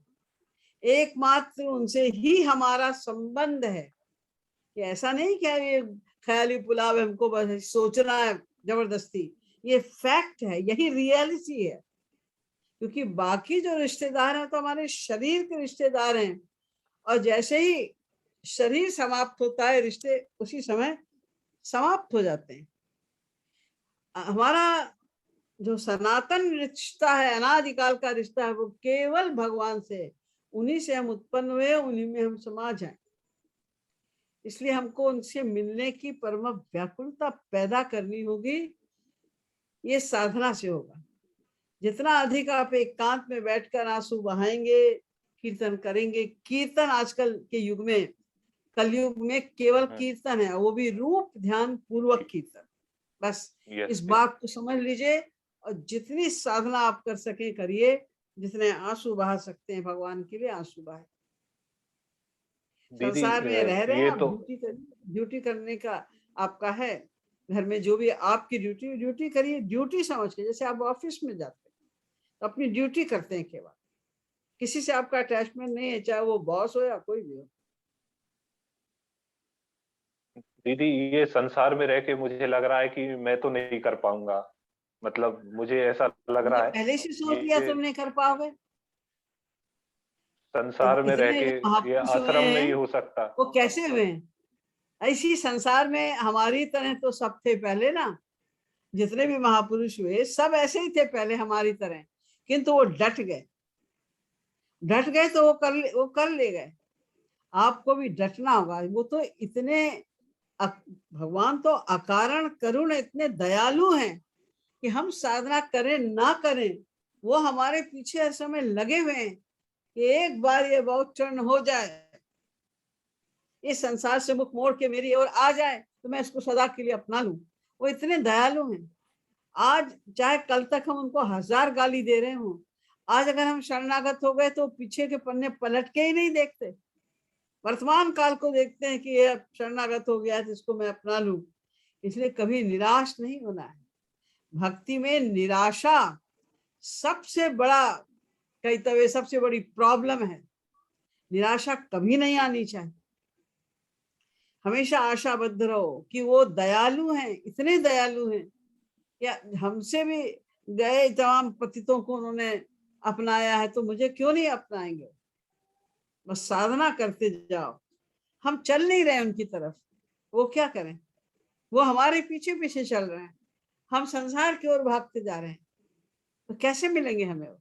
एकमात्र उनसे ही हमारा संबंध है। कि ऐसा नहीं क्या ये ख्याली पुलाव हमको बस सोचना है जबरदस्ती, ये फैक्ट है, यही रियलिटी है। क्योंकि बाकी जो रिश्तेदार हैं तो हमारे शरीर के रिश्तेदार हैं, और जैसे ही शरीर समाप्त होता है रिश्ते उसी समय समाप्त हो जाते हैं। हमारा जो सनातन रिश्ता है, अनादिकाल का रिश्ता है, वो केवल भगवान से, उन्हीं से हम उत्पन्न हुए, उन्हीं में हम समा जाएं। इसलिए हमको उनसे मिलने की परम व्याकुलता पैदा करनी होगी, ये साधना से होगा। जितना अधिक आप एकांत में बैठकर आंसू बहाएंगे, कीर्तन करेंगे, कीर्तन आजकल के युग में, कलयुग में केवल कीर्तन है, वो भी रूप ध्यान पूर्वक कीर्तन, बस इस बात को समझ लीजिए। और जितनी साधना आप कर सके करिए, जितने आंसू बहा सकते हैं भगवान के लिए आंसू बहाए। संसार में रह रहे हैं, तो ड्यूटी करने का आपका है, घर में जो भी आपकी ड्यूटी करिए, ड्यूटी समझ के। जैसे आप ऑफिस में जाते हैं तो अपनी ड्यूटी करते हैं केवल, किसी से आपका अटैचमेंट नहीं है, चाहे वो बॉस हो या कोई भी हो। दीदी ये संसार में रह के मुझे लग रहा है कि मैं तो नहीं कर पाऊंगा, मतलब मुझे ऐसा लग तुमने रहा है पहले से सोच लिया ये तुम नहीं कर पाओगे। संसार में रह इतने के जो ये महापुरुष हुए आश्रम हैं नहीं हो सकता। वो कैसे हुए हैं? ऐसी संसार में हमारी तरह तो सब थे पहले ना, जितने भी महापुरुष हुए सब ऐसे ही थे पहले हमारी तरह, किंतु वो डट गए। डट गए तो वो कर ले गए। आपको भी डटना होगा। वो तो इतने भगवान तो अकारण करुण, इतने दयालु हैं कि हम साधना करें ना करें, वो हमारे पीछे हर समय लगे हुए हैं कि एक बार ये बहुचरण हो जाए, इस संसार से मुख मोड़ के मेरी ओर आ जाए तो मैं इसको सदा के लिए अपना लूं। वो इतने दयालु हैं। आज चाहे कल तक हम उनको 1000 गाली दे रहे हों, आज अगर हम शरणागत हो गए तो पीछे के पन्ने पलट के ही नहीं देखते, वर्तमान काल को देखते हैं कि ये शरणागत हो गया है तो इसको मैं अपना लूं। इसलिए कभी निराश नहीं होना है। भक्ति में निराशा सबसे बड़ा कहते सबसे बड़ी प्रॉब्लम है। निराशा कभी नहीं आनी चाहिए। हमेशा आशाबद्ध रहो कि वो दयालु हैं, इतने दयालु हैं या हमसे भी गए तमाम पतितों को उन्होंने अपनाया है, तो मुझे क्यों नहीं अपनाएंगे। बस साधना करते जाओ। हम चल नहीं रहे उनकी तरफ, वो क्या करें, वो हमारे पीछे पीछे चल रहे हैं, हम संसार की ओर भागते जा रहे हैं, तो कैसे मिलेंगे हमें वो।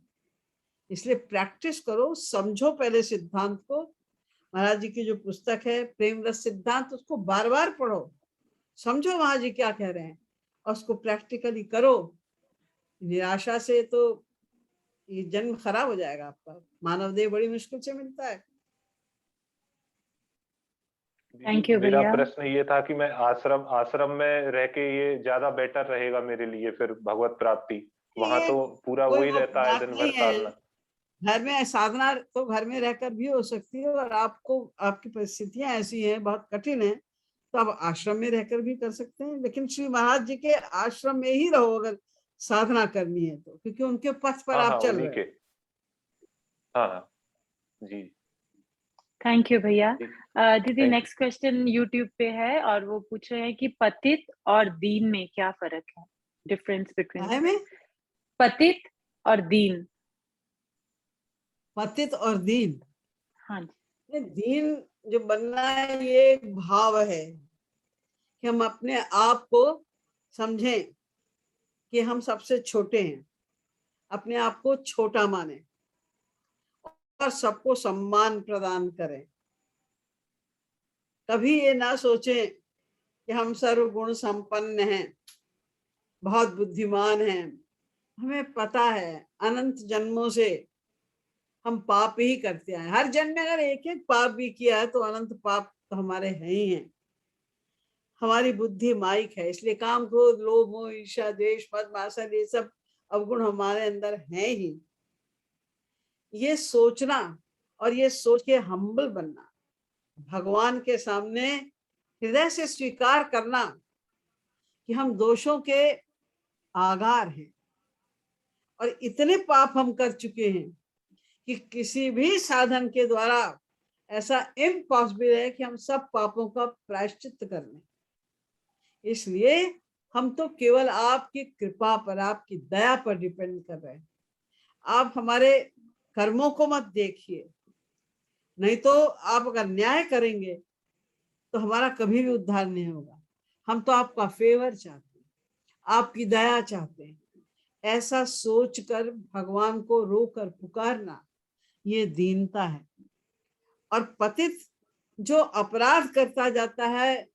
इसलिए प्रैक्टिस करो, समझो पहले सिद्धांत को। महाराज जी की जो पुस्तक है प्रेम रस सिद्धांत, उसको बार बार पढ़ो, समझो महाराज जी क्या कह रहे हैं और उसको प्रैक्टिकली करो। निराशा से तो ये जन्म खराब हो जाएगा आपका। मानव देह बड़ी मुश्किल से मिलता है। थैंक यू मेरा भैया। प्रश्न ये था कि मैं आश्रम में रह के ये ज्यादा बेटर रहेगा मेरे लिए, फिर भगवत प्राप्ति वहां ये तो पूरा कोई वही वो रहता है बात दिन भर नहीं है। साधना। घर में साधना तो घर में रहकर भी हो सकती है, और आपको आपकी परिस्थितियां ऐसी हैं बहुत कठिन है तो आप आश्रम में रहकर भी कर सकते हैं। लेकिन श्री महाराज जी के आश्रम में ही रहो अगर साधना करनी है तो, क्योंकि उनके पथ पर हाँ आप हाँ चल उन्हीं रहे के। हो। हाँ हाँ जी। थैंक यू भैया। ठीक। दीदी Thank you. Next question YouTube पे है और वो पूछ रहे हैं कि पतित और दीन में क्या फर्क है, डिफरेंस बिटवीन काहे में पतित और दीन। पतित और दीन। हाँ जी। ये दीन जो बनना है ये एक भाव है कि हम अपने आप को समझें कि हम सबसे छोटे हैं, अपने आप को छोटा माने और सबको सम्मान प्रदान करें। कभी ये ना सोचें कि हम सर्वगुण संपन्न हैं, बहुत बुद्धिमान हैं। हमें पता है अनंत जन्मों से हम पाप ही करते आए। हर जन्म में अगर एक एक पाप भी किया है तो अनंत पाप तो हमारे हैं ही हैं। हमारी बुद्धि माइक है, इसलिए काम क्रोध लोभ मोह ईर्ष्या द्वेष मद मात्सर्य ये सब अवगुण हमारे अंदर हैं ही। ये सोचना और ये सोच के हम्बल बनना, भगवान के सामने हृदय से स्वीकार करना कि हम दोषों के आगार हैं और इतने पाप हम कर चुके हैं कि किसी भी साधन के द्वारा ऐसा इम्पॉसिबल है कि हम सब पापों का प्रायश्चित कर लें। इसलिए हम तो केवल आपकी कृपा पर, आपकी दया पर डिपेंड कर रहे हैं। आप हमारे कर्मों को मत देखिए, नहीं तो आप अगर न्याय करेंगे तो हमारा कभी भी उद्धार नहीं होगा। हम तो आपका फेवर चाहते हैं, आपकी दया चाहते हैं। ऐसा सोचकर भगवान को रोकर पुकारना ये दीनता है। और पतित जो अपराध करता जाता है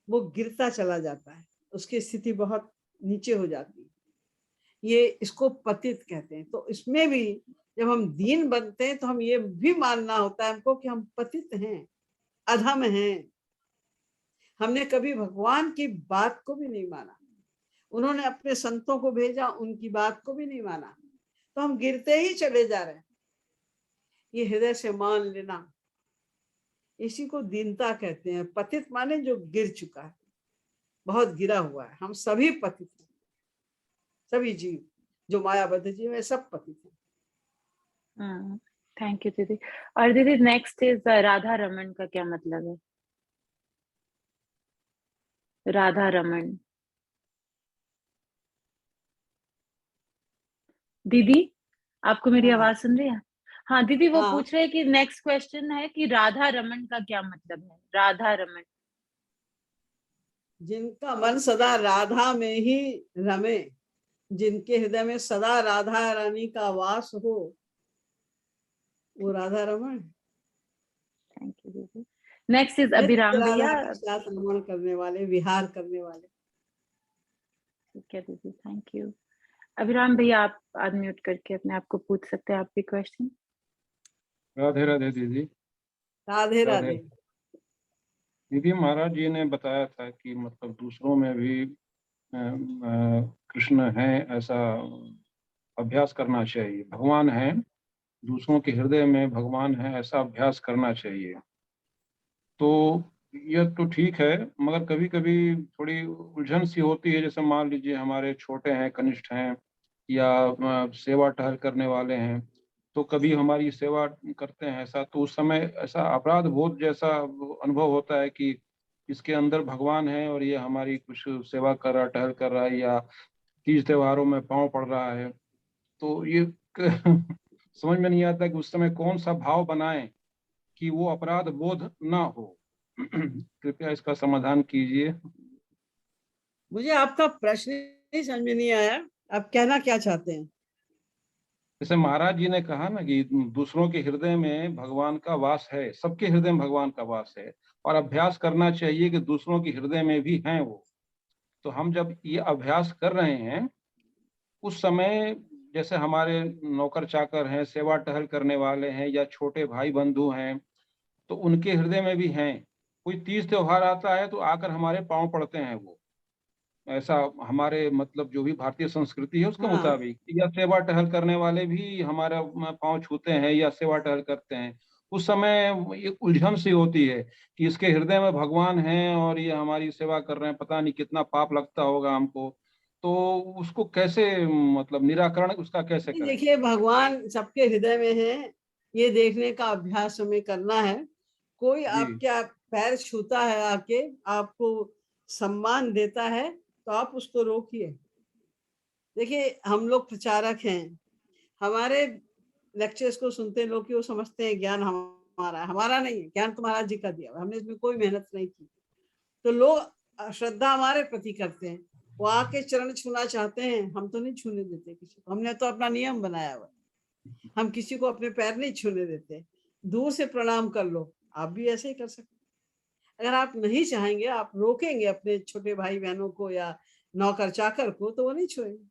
वो गिरता चला जाता है, उसकी स्थिति बहुत नीचे हो जाती है, ये इसको पतित कहते हैं। तो इसमें भी जब हम दीन बनते हैं तो हम ये भी मानना होता है हमको कि हम पतित हैं, अधम हैं। हमने कभी भगवान की बात को भी नहीं माना, उन्होंने अपने संतों को भेजा, उनकी बात को भी नहीं माना, तो हम गिरते ही चले जा रहे हैं। ये हृदय से मान लेना, इसी को दीनता कहते हैं। पतित माने जो गिर चुका है। बहुत गिरा हुआ है। हम सभी पतित हैं, सभी जीव जो मायाबद्ध जीव है सब पतित हैं। थैंक यू दीदी। और दीदी नेक्स्ट इज राधा रमन का क्या मतलब है? राधा रमन दीदी, आपको मेरी हाँ आवाज सुन रही है? हाँ दीदी, वो हाँ, पूछ रहे हैं कि नेक्स्ट क्वेश्चन है कि राधा रमन का क्या मतलब है? राधा रमन। जिनका मन सदा राधा में ही रमे, जिनके हृदय में सदा राधा रानी का वास हो, वो राधा रमण। थैंक यू दीदी। नेक्स्ट इज नित्य अभिराम राधा भैया। के साथ रमण करने वाले, विहार करने वाले। ठीक है दीदी, थैंक यू। अभिराम भैया, आप अनम्यूट करके अपने आप को पूछ सकते हैं आप भी क्वेश्चन। राधे राधे दीदी। राधे राधे राधे। दीदी, महाराज जी ने बताया था कि मतलब दूसरों में भी कृष्ण है ऐसा अभ्यास करना चाहिए, भगवान है, दूसरों के हृदय में भगवान है ऐसा अभ्यास करना चाहिए। तो यह तो ठीक है, मगर कभी कभी थोड़ी उलझन सी होती है। जैसे मान लीजिए हमारे छोटे हैं, कनिष्ठ हैं, या सेवा टहल करने वाले हैं, तो कभी हमारी सेवा करते हैं ऐसा, तो उस समय ऐसा अपराध बोध जैसा अनुभव होता है कि इसके अंदर भगवान है और ये हमारी कुछ सेवा कर रहा, टहल कर रहा है, या तीज त्योहारों में पांव पड़ रहा है। तो ये समझ में नहीं आता कि उस समय कौन सा भाव बनाएं कि वो अपराध बोध ना हो। कृपया इसका समाधान कीजिए। मुझे आपका प्रश्न ही समझ में नहीं आया, आप कहना क्या चाहते हैं? जैसे महाराज जी ने कहा ना कि दूसरों के हृदय में भगवान का वास है, सबके हृदय में भगवान का वास है, और अभ्यास करना चाहिए कि दूसरों के हृदय में भी हैं वो। तो हम जब ये अभ्यास कर रहे हैं उस समय, जैसे हमारे नौकर चाकर हैं, सेवा टहल करने वाले हैं, या छोटे भाई बंधु हैं, तो उनके हृदय में भी हैं। कोई तीज त्योहार आता है तो आकर हमारे पांव पड़ते हैं वो, ऐसा हमारे मतलब जो भी भारतीय संस्कृति है उसके हाँ, मुताबिक, या सेवा टहल करने वाले भी हमारा पांव छूते हैं या सेवा टहल करते हैं। उस समय एक उलझन सी होती है कि इसके हृदय में भगवान है और ये हमारी सेवा कर रहे हैं, पता नहीं कितना पाप लगता होगा हमको। तो उसको कैसे मतलब निराकरण उसका कैसे नहीं, करें? देखिए भगवान सबके हृदय में है, ये देखने का अभ्यास हमें करना है। कोई जी आपके पैर छूता है, आके आपको सम्मान देता है, तो आप उसको रोकिए। देखिए हम लोग प्रचारक हैं, हमारे लेक्चर्स को सुनते लोग कि वो समझते हैं ज्ञान हमारा है। हमारा नहीं है, ज्ञान तो महाराज जी का दिया हुआ, हमने इसमें कोई मेहनत नहीं की। तो लोग श्रद्धा हमारे प्रति करते हैं, वो आके चरण छूना चाहते हैं, हम तो नहीं छूने देते किसी को। हमने तो अपना नियम बनाया हुआ, हम किसी को अपने पैर नहीं छूने देते। दूर से प्रणाम कर लो, आप भी ऐसे ही कर सकते। अगर आप नहीं चाहेंगे, आप रोकेंगे अपने छोटे भाई बहनों को या नौकर चाकर को, तो वो नहीं छुएंगे।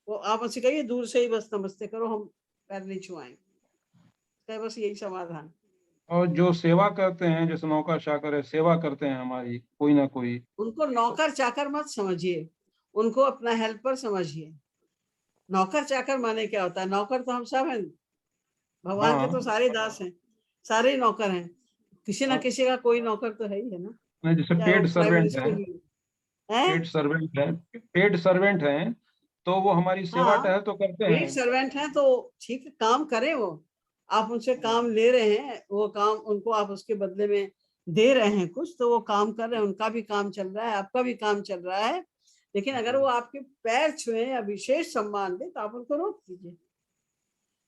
वो आप उनसे कहिए दूर से ही बस नमस्ते करो, हम पैर नहीं छुआएंगे। बस यही समाधान। और जो सेवा करते हैं, जैसे नौकर चाकर है, सेवा करते हैं हमारी कोई ना कोई, उनको तो नौकर चाकर मत समझिए, उनको अपना हेल्पर समझिए। नौकर चाकर माने क्या होता है? नौकर तो हम सब हैं, भगवान के तो हाँ सारे दास हैं, सारे ही नौकर हैं। किसी ना हाँ, किसी का कोई नौकर तो है ही है ना, नहीं, जैसे चाहे वो पेड प्राइम सर्वेंट मिनिस्टर है, भी है। पेड सर्वेंट है, पेड सर्वेंट हैं, तो वो हमारी सेवा हाँ, टहल तो करते पेड हैं। सर्वेंट हैं तो ठीक है, काम करें वो। आप उनसे काम ले रहे हैं, वो काम उनको आप उसके बदले में दे रहे हैं कुछ, तो वो काम कर रहे हैं, उनका भी काम चल रहा है, आपका भी काम चल रहा है। लेकिन अगर वो आपके पैर छुए या विशेष सम्मान दे, तो आप उनको रोक दीजिए।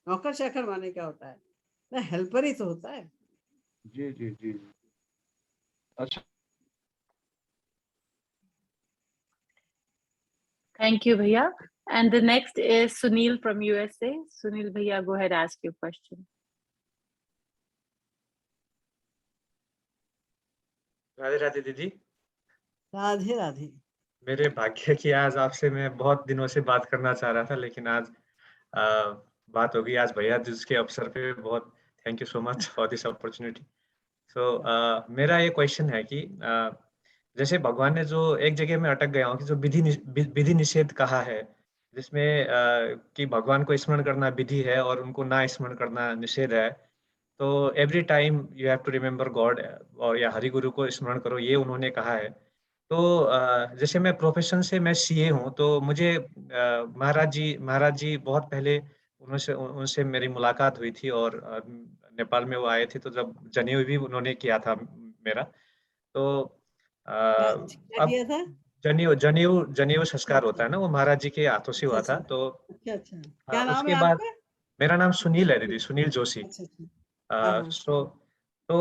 नौकर चाकर माने क्या होता है ना, हेल्पर ही तो होता है। जी जी जी, अच्छा। Thank you भैया। And the next is Sunil from USA. Sunil भैया, go ahead, ask your question. Radhe Radhe दीदी। राधे राधे। मेरे भाग्य की आज आपसे मैं बहुत दिनों से बात करना चाह रहा था, लेकिन आज बात हो गई। आज भैया जिसके अवसर पे बहुत thank you so much for this opportunity. So मेरा ये क्वेश्चन है कि जैसे भगवान ने जो एक जगह में अटक गया हूँ कि जो विधि निषेध कहा है, जिसमें कि भगवान को स्मरण करना विधि है और उनको ना स्मरण करना निषेध है। तो every time you have to remember God, और या हरि गुरु को स्मरण करो, ये उन्होंने कहा है। तो जैसे मैं प्रोफेशन से मैं सीए हूँ, तो मुझे महाराज जी बहुत पहले उनसे उनसे मेरी मुलाकात हुई थी, और नेपाल में वो आए थे, तो जब जनेऊ भी उन्होंने किया था मेरा। तो क्या क्या अब किया था? जनेऊ जनेऊ जनेऊ अच्छा संस्कार होता अच्छा है ना, वो महाराज जी के हाथों से अच्छा हुआ अच्छा था। तो अच्छा अच्छा। क्या नाम है उसके बाद आपका? मेरा नाम सुनील है दीदी, सुनील जोशी। अच्छा अच्छा। हाँ हाँ। तो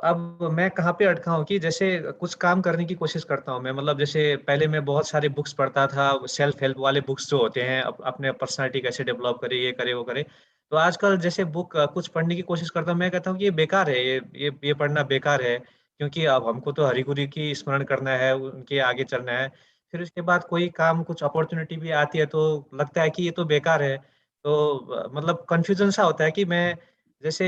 अब मैं कहाँ पे अटका हूँ कि जैसे कुछ काम करने की कोशिश करता हूँ मैं, मतलब जैसे पहले मैं बहुत सारे बुक्स पढ़ता था, सेल्फ हेल्प वाले बुक्स जो होते हैं, अपने पर्सनालिटी कैसे डेवलप करे, ये करे वो करे। तो आजकल जैसे बुक कुछ पढ़ने की कोशिश करता हूँ, मैं कहता हूँ कि ये बेकार है, ये पढ़ना बेकार है, क्योंकि अब हमको तो हरि गुरु की स्मरण करना है, उनके आगे चलना है। फिर उसके बाद कोई काम, कुछ अपॉर्चुनिटी भी आती है तो लगता है कि ये तो बेकार है। तो मतलब कन्फ्यूजन सा होता है कि मैं जैसे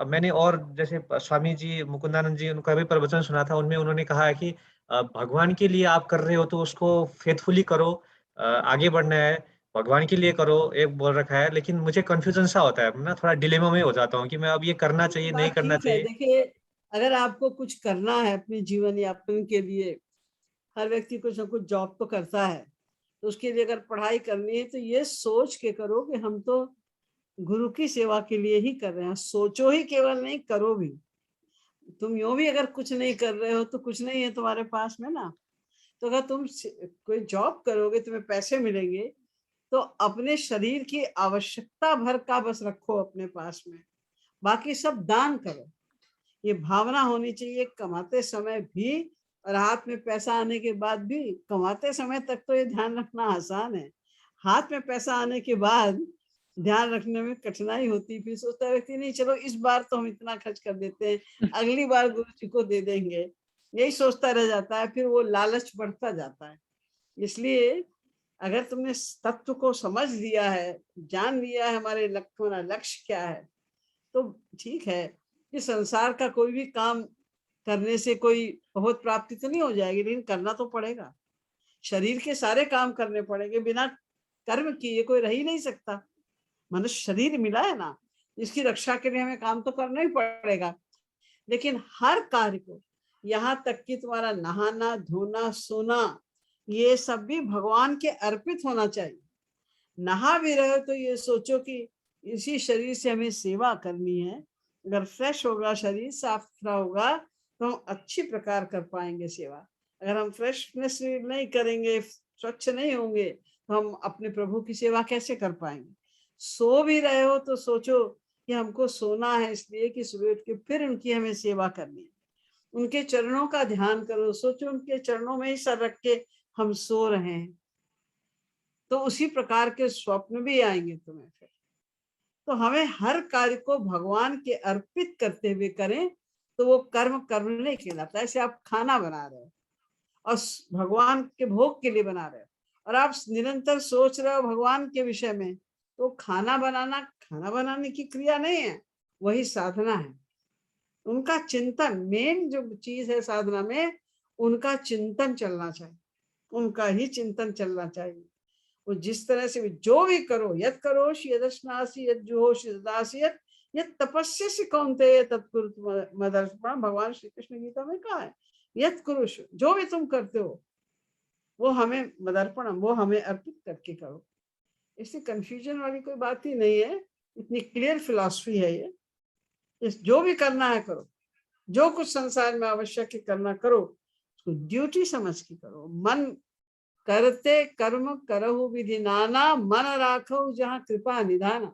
मैंने और जैसे स्वामी जी मुकुंदानंद जी, उनका भी प्रवचन सुना था, उनमें उन्होंने कहा है कि भगवान के लिए आप कर रहे हो तो उसको फेथफुली करो, आगे बढ़ना है, भगवान के लिए करो, एक बोल रखा है। लेकिन मुझे कन्फ्यूजन सा होता है, मैं ना थोड़ा डिलेमा में हो जाता हूँ कि मैं अब ये करना ये चाहिए, नहीं बात करना ठीक है। चाहिए। देखिए, अगर आपको कुछ करना है अपने जीवन यापन के लिए, हर व्यक्ति कुछ ना कुछ जॉब तो करता है, तो उसके लिए अगर पढ़ाई करनी है तो ये सोच के करो कि हम तो गुरु की सेवा के लिए ही कर रहे हैं। सोचो ही केवल, नहीं करो भी। तुम यूं भी अगर कुछ नहीं कर रहे हो तो कुछ नहीं है तुम्हारे पास में ना। तो अगर तुम कोई जॉब करोगे, तुम्हें पैसे मिलेंगे, तो अपने शरीर की आवश्यकता भर का बस रखो अपने पास में, बाकी सब दान करो। ये भावना होनी चाहिए कमाते समय भी, और हाथ में पैसा आने के बाद भी। कमाते समय तक तो ये ध्यान रखना आसान है, हाथ में पैसा आने के बाद ध्यान रखने में कठिनाई होती। फिर सोचता है व्यक्ति, नहीं चलो इस बार तो हम इतना खर्च कर देते हैं, अगली बार गुरु जी को दे देंगे, यही सोचता रह जाता है, फिर वो लालच बढ़ता जाता है। इसलिए अगर तुमने तत्व को समझ लिया है, जान लिया है हमारे हमारा लक्ष्य क्या है, तो ठीक है कि संसार का कोई भी काम करने से कोई बहुत प्राप्ति तो नहीं हो जाएगी, लेकिन करना तो पड़ेगा। शरीर के सारे काम करने पड़ेंगे, बिना कर्म किए कोई रह ही नहीं सकता। मनुष्य शरीर मिला है ना, इसकी रक्षा के लिए हमें काम तो करना ही पड़ेगा। लेकिन हर कार्य को, यहाँ तक कि तुम्हारा नहाना धोना सोना, ये सब भी भगवान के अर्पित होना चाहिए। नहा भी रहे हो तो ये सोचो कि इसी शरीर से हमें सेवा करनी है। अगर फ्रेश होगा शरीर, साफ सुथरा होगा, तो हम अच्छी प्रकार कर पाएंगे सेवा। अगर हम फ्रेशनेस नहीं करेंगे, स्वच्छ नहीं होंगे, तो हम अपने प्रभु की सेवा कैसे कर पाएंगे। सो भी रहे हो तो सोचो कि हमको सोना है इसलिए कि सुबह उठ के फिर उनकी हमें सेवा करनी है। उनके चरणों का ध्यान करो, सोचो उनके चरणों में ही सर रख के हम सो रहे हैं, तो उसी प्रकार के स्वप्न भी आएंगे तुम्हें फिर। तो हमें हर कार्य को भगवान के अर्पित करते हुए करें, तो वो कर्म कर्म नहीं कहलाता। ऐसे आप खाना बना रहे हो और भगवान के भोग के लिए बना रहे हो, और आप निरंतर सोच रहे हो भगवान के विषय में, तो खाना बनाने की क्रिया नहीं है, वही साधना है। उनका चिंतन मेन जो चीज है साधना में, उनका चिंतन चलना चाहिए, उनका ही चिंतन चलना चाहिए। वो जिस तरह से जो भी करो, यद करोषि यदश्नासि यद जुहोषि तदासि यद तपस्यसि कौन्तेय तत्कुरुते मदर्पणम्। भगवान श्री कृष्ण गीता में कहा है, यद कुरुष, जो भी तुम करते हो वो हमें मदर्पणम्, वो हमें अर्पित करके करो। इससे कंफ्यूजन वाली कोई बात ही नहीं है, इतनी क्लियर फिलॉसफी है ये। इस जो भी करना है करो, जो कुछ संसार में आवश्यक है करना करो, उसको ड्यूटी समझ के करो। मन करते कर्म करहु विधि नाना, मन राखो जहाँ कृपा निधाना।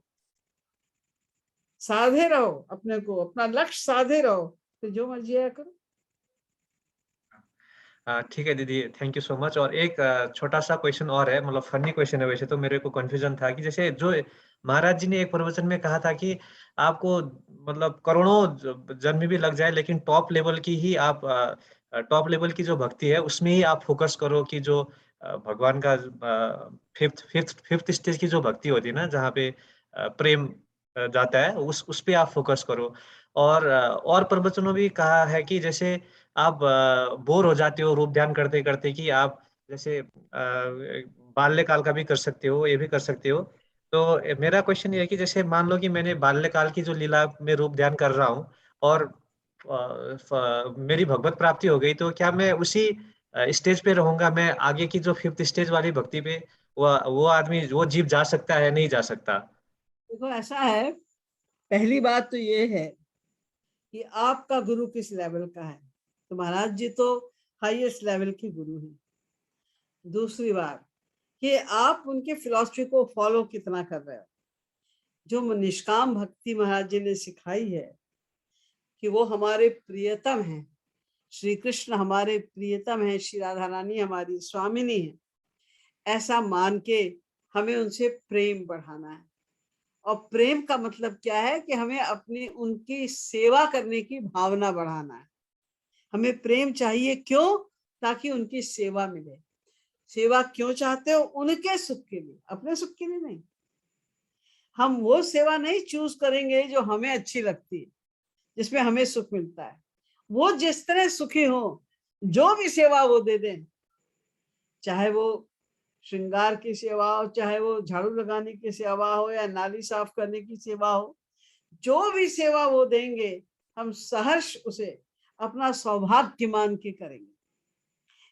साधे रहो अपने को, अपना लक्ष्य साधे रहो, तो जो मर्जी आया करो। ठीक है दीदी, थैंक यू सो मच। और एक छोटा सा क्वेश्चन और है, मतलब फनी क्वेश्चन है वैसे तो, मेरे को कंफ्यूजन था कि जैसे जो महाराज जी ने एक प्रवचन में कहा था कि आपको मतलब करोड़ों जन्म भी लग जाए, लेकिन टॉप लेवल की ही आप टॉप लेवल की जो भक्ति है उसमें ही आप फोकस करो, कि जो भगवान का फिफ्थ स्टेज की जो भक्ति होती है ना, जहाँ पे प्रेम जाता है, उस पे आप फोकस करो। और प्रवचनों भी कहा है कि जैसे आप बोर हो जाते हो रूप ध्यान करते करते, कि आप जैसे बाल्यकाल का भी कर सकते हो, ये भी कर सकते हो। तो मेरा क्वेश्चन ये है कि जैसे मान लो कि मैंने बाल्यकाल की जो लीला में रूप ध्यान कर रहा हूँ, और मेरी भगवत प्राप्ति हो गई, तो क्या मैं उसी स्टेज पे रहूंगा, मैं आगे की जो 5th स्टेज वाली भक्ति पे वो आदमी वो जीव जा सकता है, नहीं जा सकता? देखो ऐसा है, पहली बात तो ये है कि आपका गुरु किस लेवल का है। तो महाराज जी तो हाईएस्ट लेवल के गुरु हैं। दूसरी बात कि आप उनके फिलॉसफी को फॉलो कितना कर रहे हो। जो निष्काम भक्ति महाराज जी ने सिखाई है कि वो हमारे प्रियतम हैं, श्री कृष्ण हमारे प्रियतम हैं, श्री राधा रानी हमारी स्वामिनी है, ऐसा मान के हमें उनसे प्रेम बढ़ाना है। और प्रेम का मतलब क्या है कि हमें अपनी उनकी सेवा करने की भावना बढ़ाना है। हमें प्रेम चाहिए, क्यों? ताकि उनकी सेवा मिले। सेवा क्यों चाहते हो? उनके सुख के लिए, अपने सुख के लिए नहीं। हम वो सेवा नहीं चूज करेंगे जो हमें अच्छी लगती है, जिसमें हमें सुख मिलता है। वो जिस तरह सुखी हो, जो भी सेवा वो दे दें, चाहे वो श्रृंगार की सेवा हो, चाहे वो झाड़ू लगाने की सेवा हो, या नाली साफ करने की सेवा हो, जो भी सेवा वो देंगे हम सहर्ष उसे अपना सौभाग्य मान के करेंगे।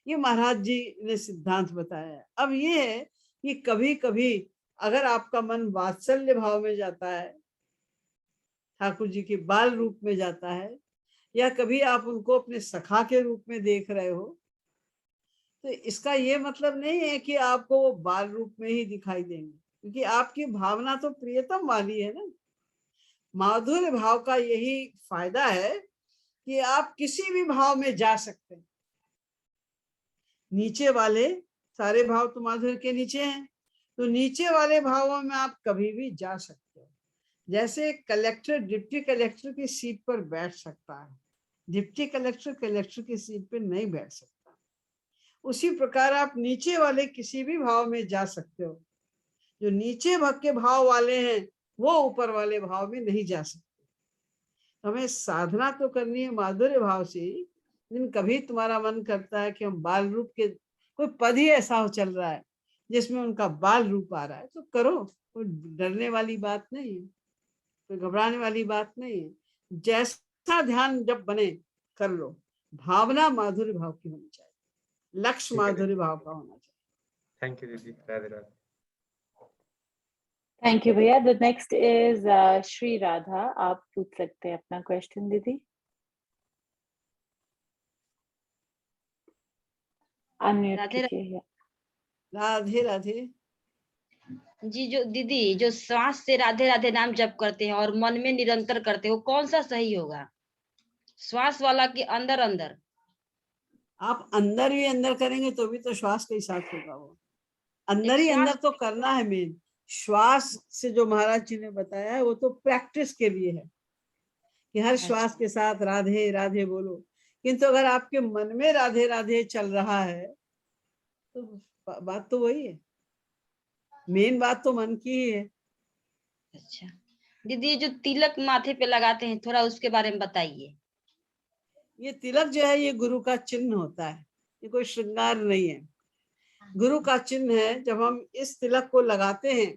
ये महाराज जी ने सिद्धांत बताया है। अब ये है कि कभी कभी अगर आपका मन वात्सल्य भाव में जाता है, ठाकुर जी के बाल रूप में जाता है, या कभी आप उनको अपने सखा के रूप में देख रहे हो, तो इसका ये मतलब नहीं है कि आपको वो बाल रूप में ही दिखाई देंगे, क्योंकि आपकी भावना तो प्रियतम वाली है ना। माधुर्य भाव का यही फायदा है कि आप किसी भी भाव में जा सकते हैं। नीचे वाले सारे भाव तो माधुर्य के नीचे हैं, तो नीचे वाले भावों में आप कभी भी जा सकते हो। जैसे कलेक्टर डिप्टी कलेक्टर की सीट पर बैठ सकता है, डिप्टी कलेक्टर कलेक्टर की सीट पर नहीं बैठ सकता। उसी प्रकार आप नीचे वाले किसी भी भाव में जा सकते हो। जो नीचे के भाव वाले हैं वो ऊपर वाले भाव में नहीं जा सकते। हमें साधना तो करनी है माधुर्य भाव से, लेकिन कभी तुम्हारा मन करता है कि हम बाल रूप के, कोई पद ही ऐसा हो चल रहा है जिसमें उनका बाल रूप आ रहा है, तो करो। कोई डरने वाली बात नहीं है, कोई घबराने वाली बात नहीं है। जैसा ध्यान जब बने कर लो। भावना माधुर्य भाव की होनी चाहिए, लक्ष्य माधुर्य भाव का होना चाहिए। थैंक यू दीदी, राधे राधे। थैंक यू भैया। The next is Shri Radha. आप पूछ सकते हैं अपना क्वेश्चन दीदी। अनम्यूट राधे कीजिए। राधे राधे। जी, जो दीदी जो श्वास से राधे राधे नाम जप करते हैं और मन में निरंतर करते हैं, वो कौन सा सही होगा? श्वास वाला कि अंदर अंदर? आप अंदर ही अंदर करेंगे तो भी तो श्वास के साथ होगा। वो अंदर ही अंदर तो करना है। मेन श्वास से जो महाराज जी ने बताया है वो तो प्रैक्टिस के लिए है कि हर श्वास के साथ राधे राधे बोलो। किंतु अगर आपके मन में राधे राधे चल रहा है तो बात तो वही है, मेन बात तो मन की ही है। अच्छा दीदी, जो तिलक माथे पे लगाते हैं, थोड़ा उसके बारे में बताइए। ये तिलक जो है ये गुरु का चिन्ह होता है, ये कोई श्रृंगार नहीं है, गुरु का चिन्ह है। जब हम इस तिलक को लगाते हैं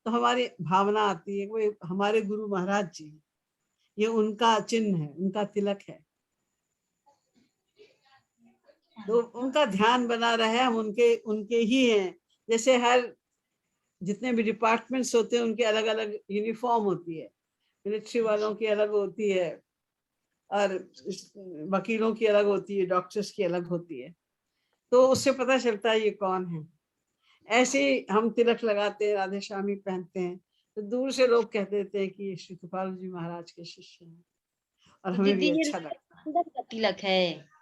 तो हमारी भावना आती है वो हमारे गुरु महाराज जी, ये उनका चिन्ह है, उनका तिलक है। तो उनका ध्यान बना रहे, हम उनके ही हैं। जैसे हर जितने भी डिपार्टमेंट्स होते हैं उनके अलग अलग यूनिफॉर्म होती है, मिलिट्री वालों की अलग होती है, और वकीलों की अलग होती है, डॉक्टर्स की अलग होती है, तो उससे पता चलता है ये कौन है। ऐसे ही हम तिलक लगाते हैं, राधे श्यामी पहनते हैं, तो दूर से लोग कह देते हैं कि ये श्री कृपाल जी महाराज के शिष्य हैं, और तो हमें भी दीदी अच्छा लगता चंदन का तिलक है,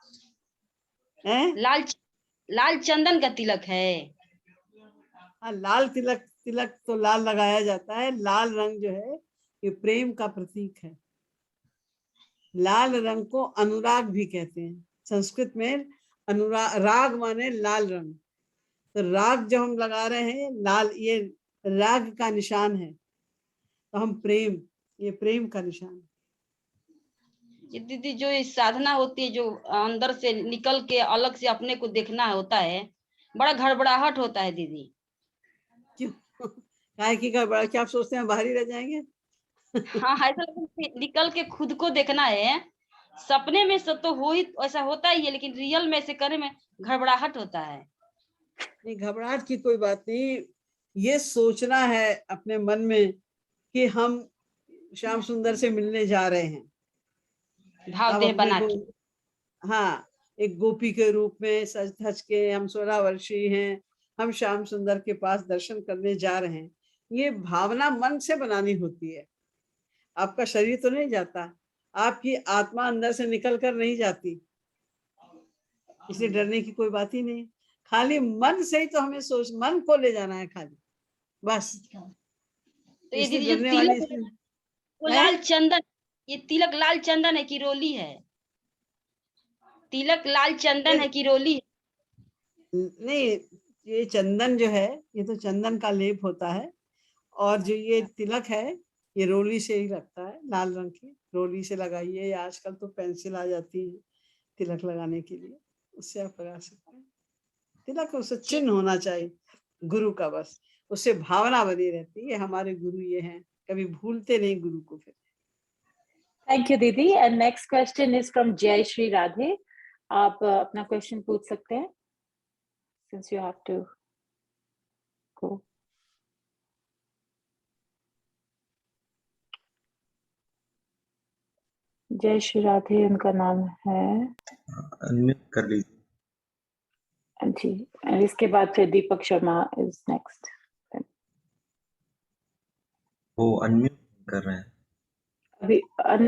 है। लाल चंदन का तिलक है। हाँ, लाल तिलक तो लाल लगाया जाता है। लाल रंग जो है ये प्रेम का प्रतीक है। लाल रंग को अनुराग भी कहते हैं। संस्कृत में अनुराग, राग माने लाल रंग, तो राग जब हम लगा रहे हैं लाल, ये राग का निशान है, तो हम प्रेम, ये प्रेम का निशान है। ये दीदी जो इस साधना होती है, जो अंदर से निकल के अलग से अपने को देखना होता है, बड़ा घबराहट होता है दीदी। क्यों? काय की गड़बड़? क्या आप सोचते हैं बाहर ही रह जाएंगे? हाँ, ऐसा निकल के खुद को देखना है सपने में सब तो हो ही ऐसा होता ही है, लेकिन रियल में ऐसे करने में घबराहट होता है। नहीं, घबराहट की कोई बात नहीं। ये सोचना है अपने मन में कि हम श्याम सुंदर से मिलने जा रहे हैं। भाव अब देह अपने बना को, के। हाँ, एक गोपी के रूप में सज धज के हम 16 वर्षीय हैं, हम श्याम सुंदर के पास दर्शन करने जा रहे हैं। ये भावना मन से बनानी होती है। आपका शरीर तो नहीं जाता, आपकी आत्मा अंदर से निकल कर नहीं जाती, इसलिए डरने की कोई बात ही नहीं। खाली मन से ही तो हमें मन को ले जाना है खाली, बस। तो ये इसलिए दीदी जो डरने वाली तिलक इसलिए वो है? लाल चंदन, ये तिलक लाल चंदन है कि रोली है? तिलक लाल चंदन है कि रोली है? नहीं, ये चंदन जो है, ये तो चंदन का लेप होता है, और जो ये तिलक है ये रोली से ही लगता है, लाल रंग की रोली से लगाइए, या आजकल तो पेंसिल आ जाती है तिलक लगाने के लिए, उससे आप लगा सकते हैं। तिलक उससे चिन्ह होना चाहिए गुरु का, बस उससे भावना बनी रहती है हमारे गुरु ये हैं, कभी भूलते नहीं गुरु को। फिर थैंक यू दीदी। And next question is from Jai Shri Radhe. आप अपना क्वेश्चन पूछ सकते हैं, since you have to go. जय श्री राधे उनका नाम है, अनम्यूट कर लीजिए जी। and इसके बाद फिर दीपक शर्मा इज नेक्स्ट। वो अनम्यूट कर रहे हैं। अभी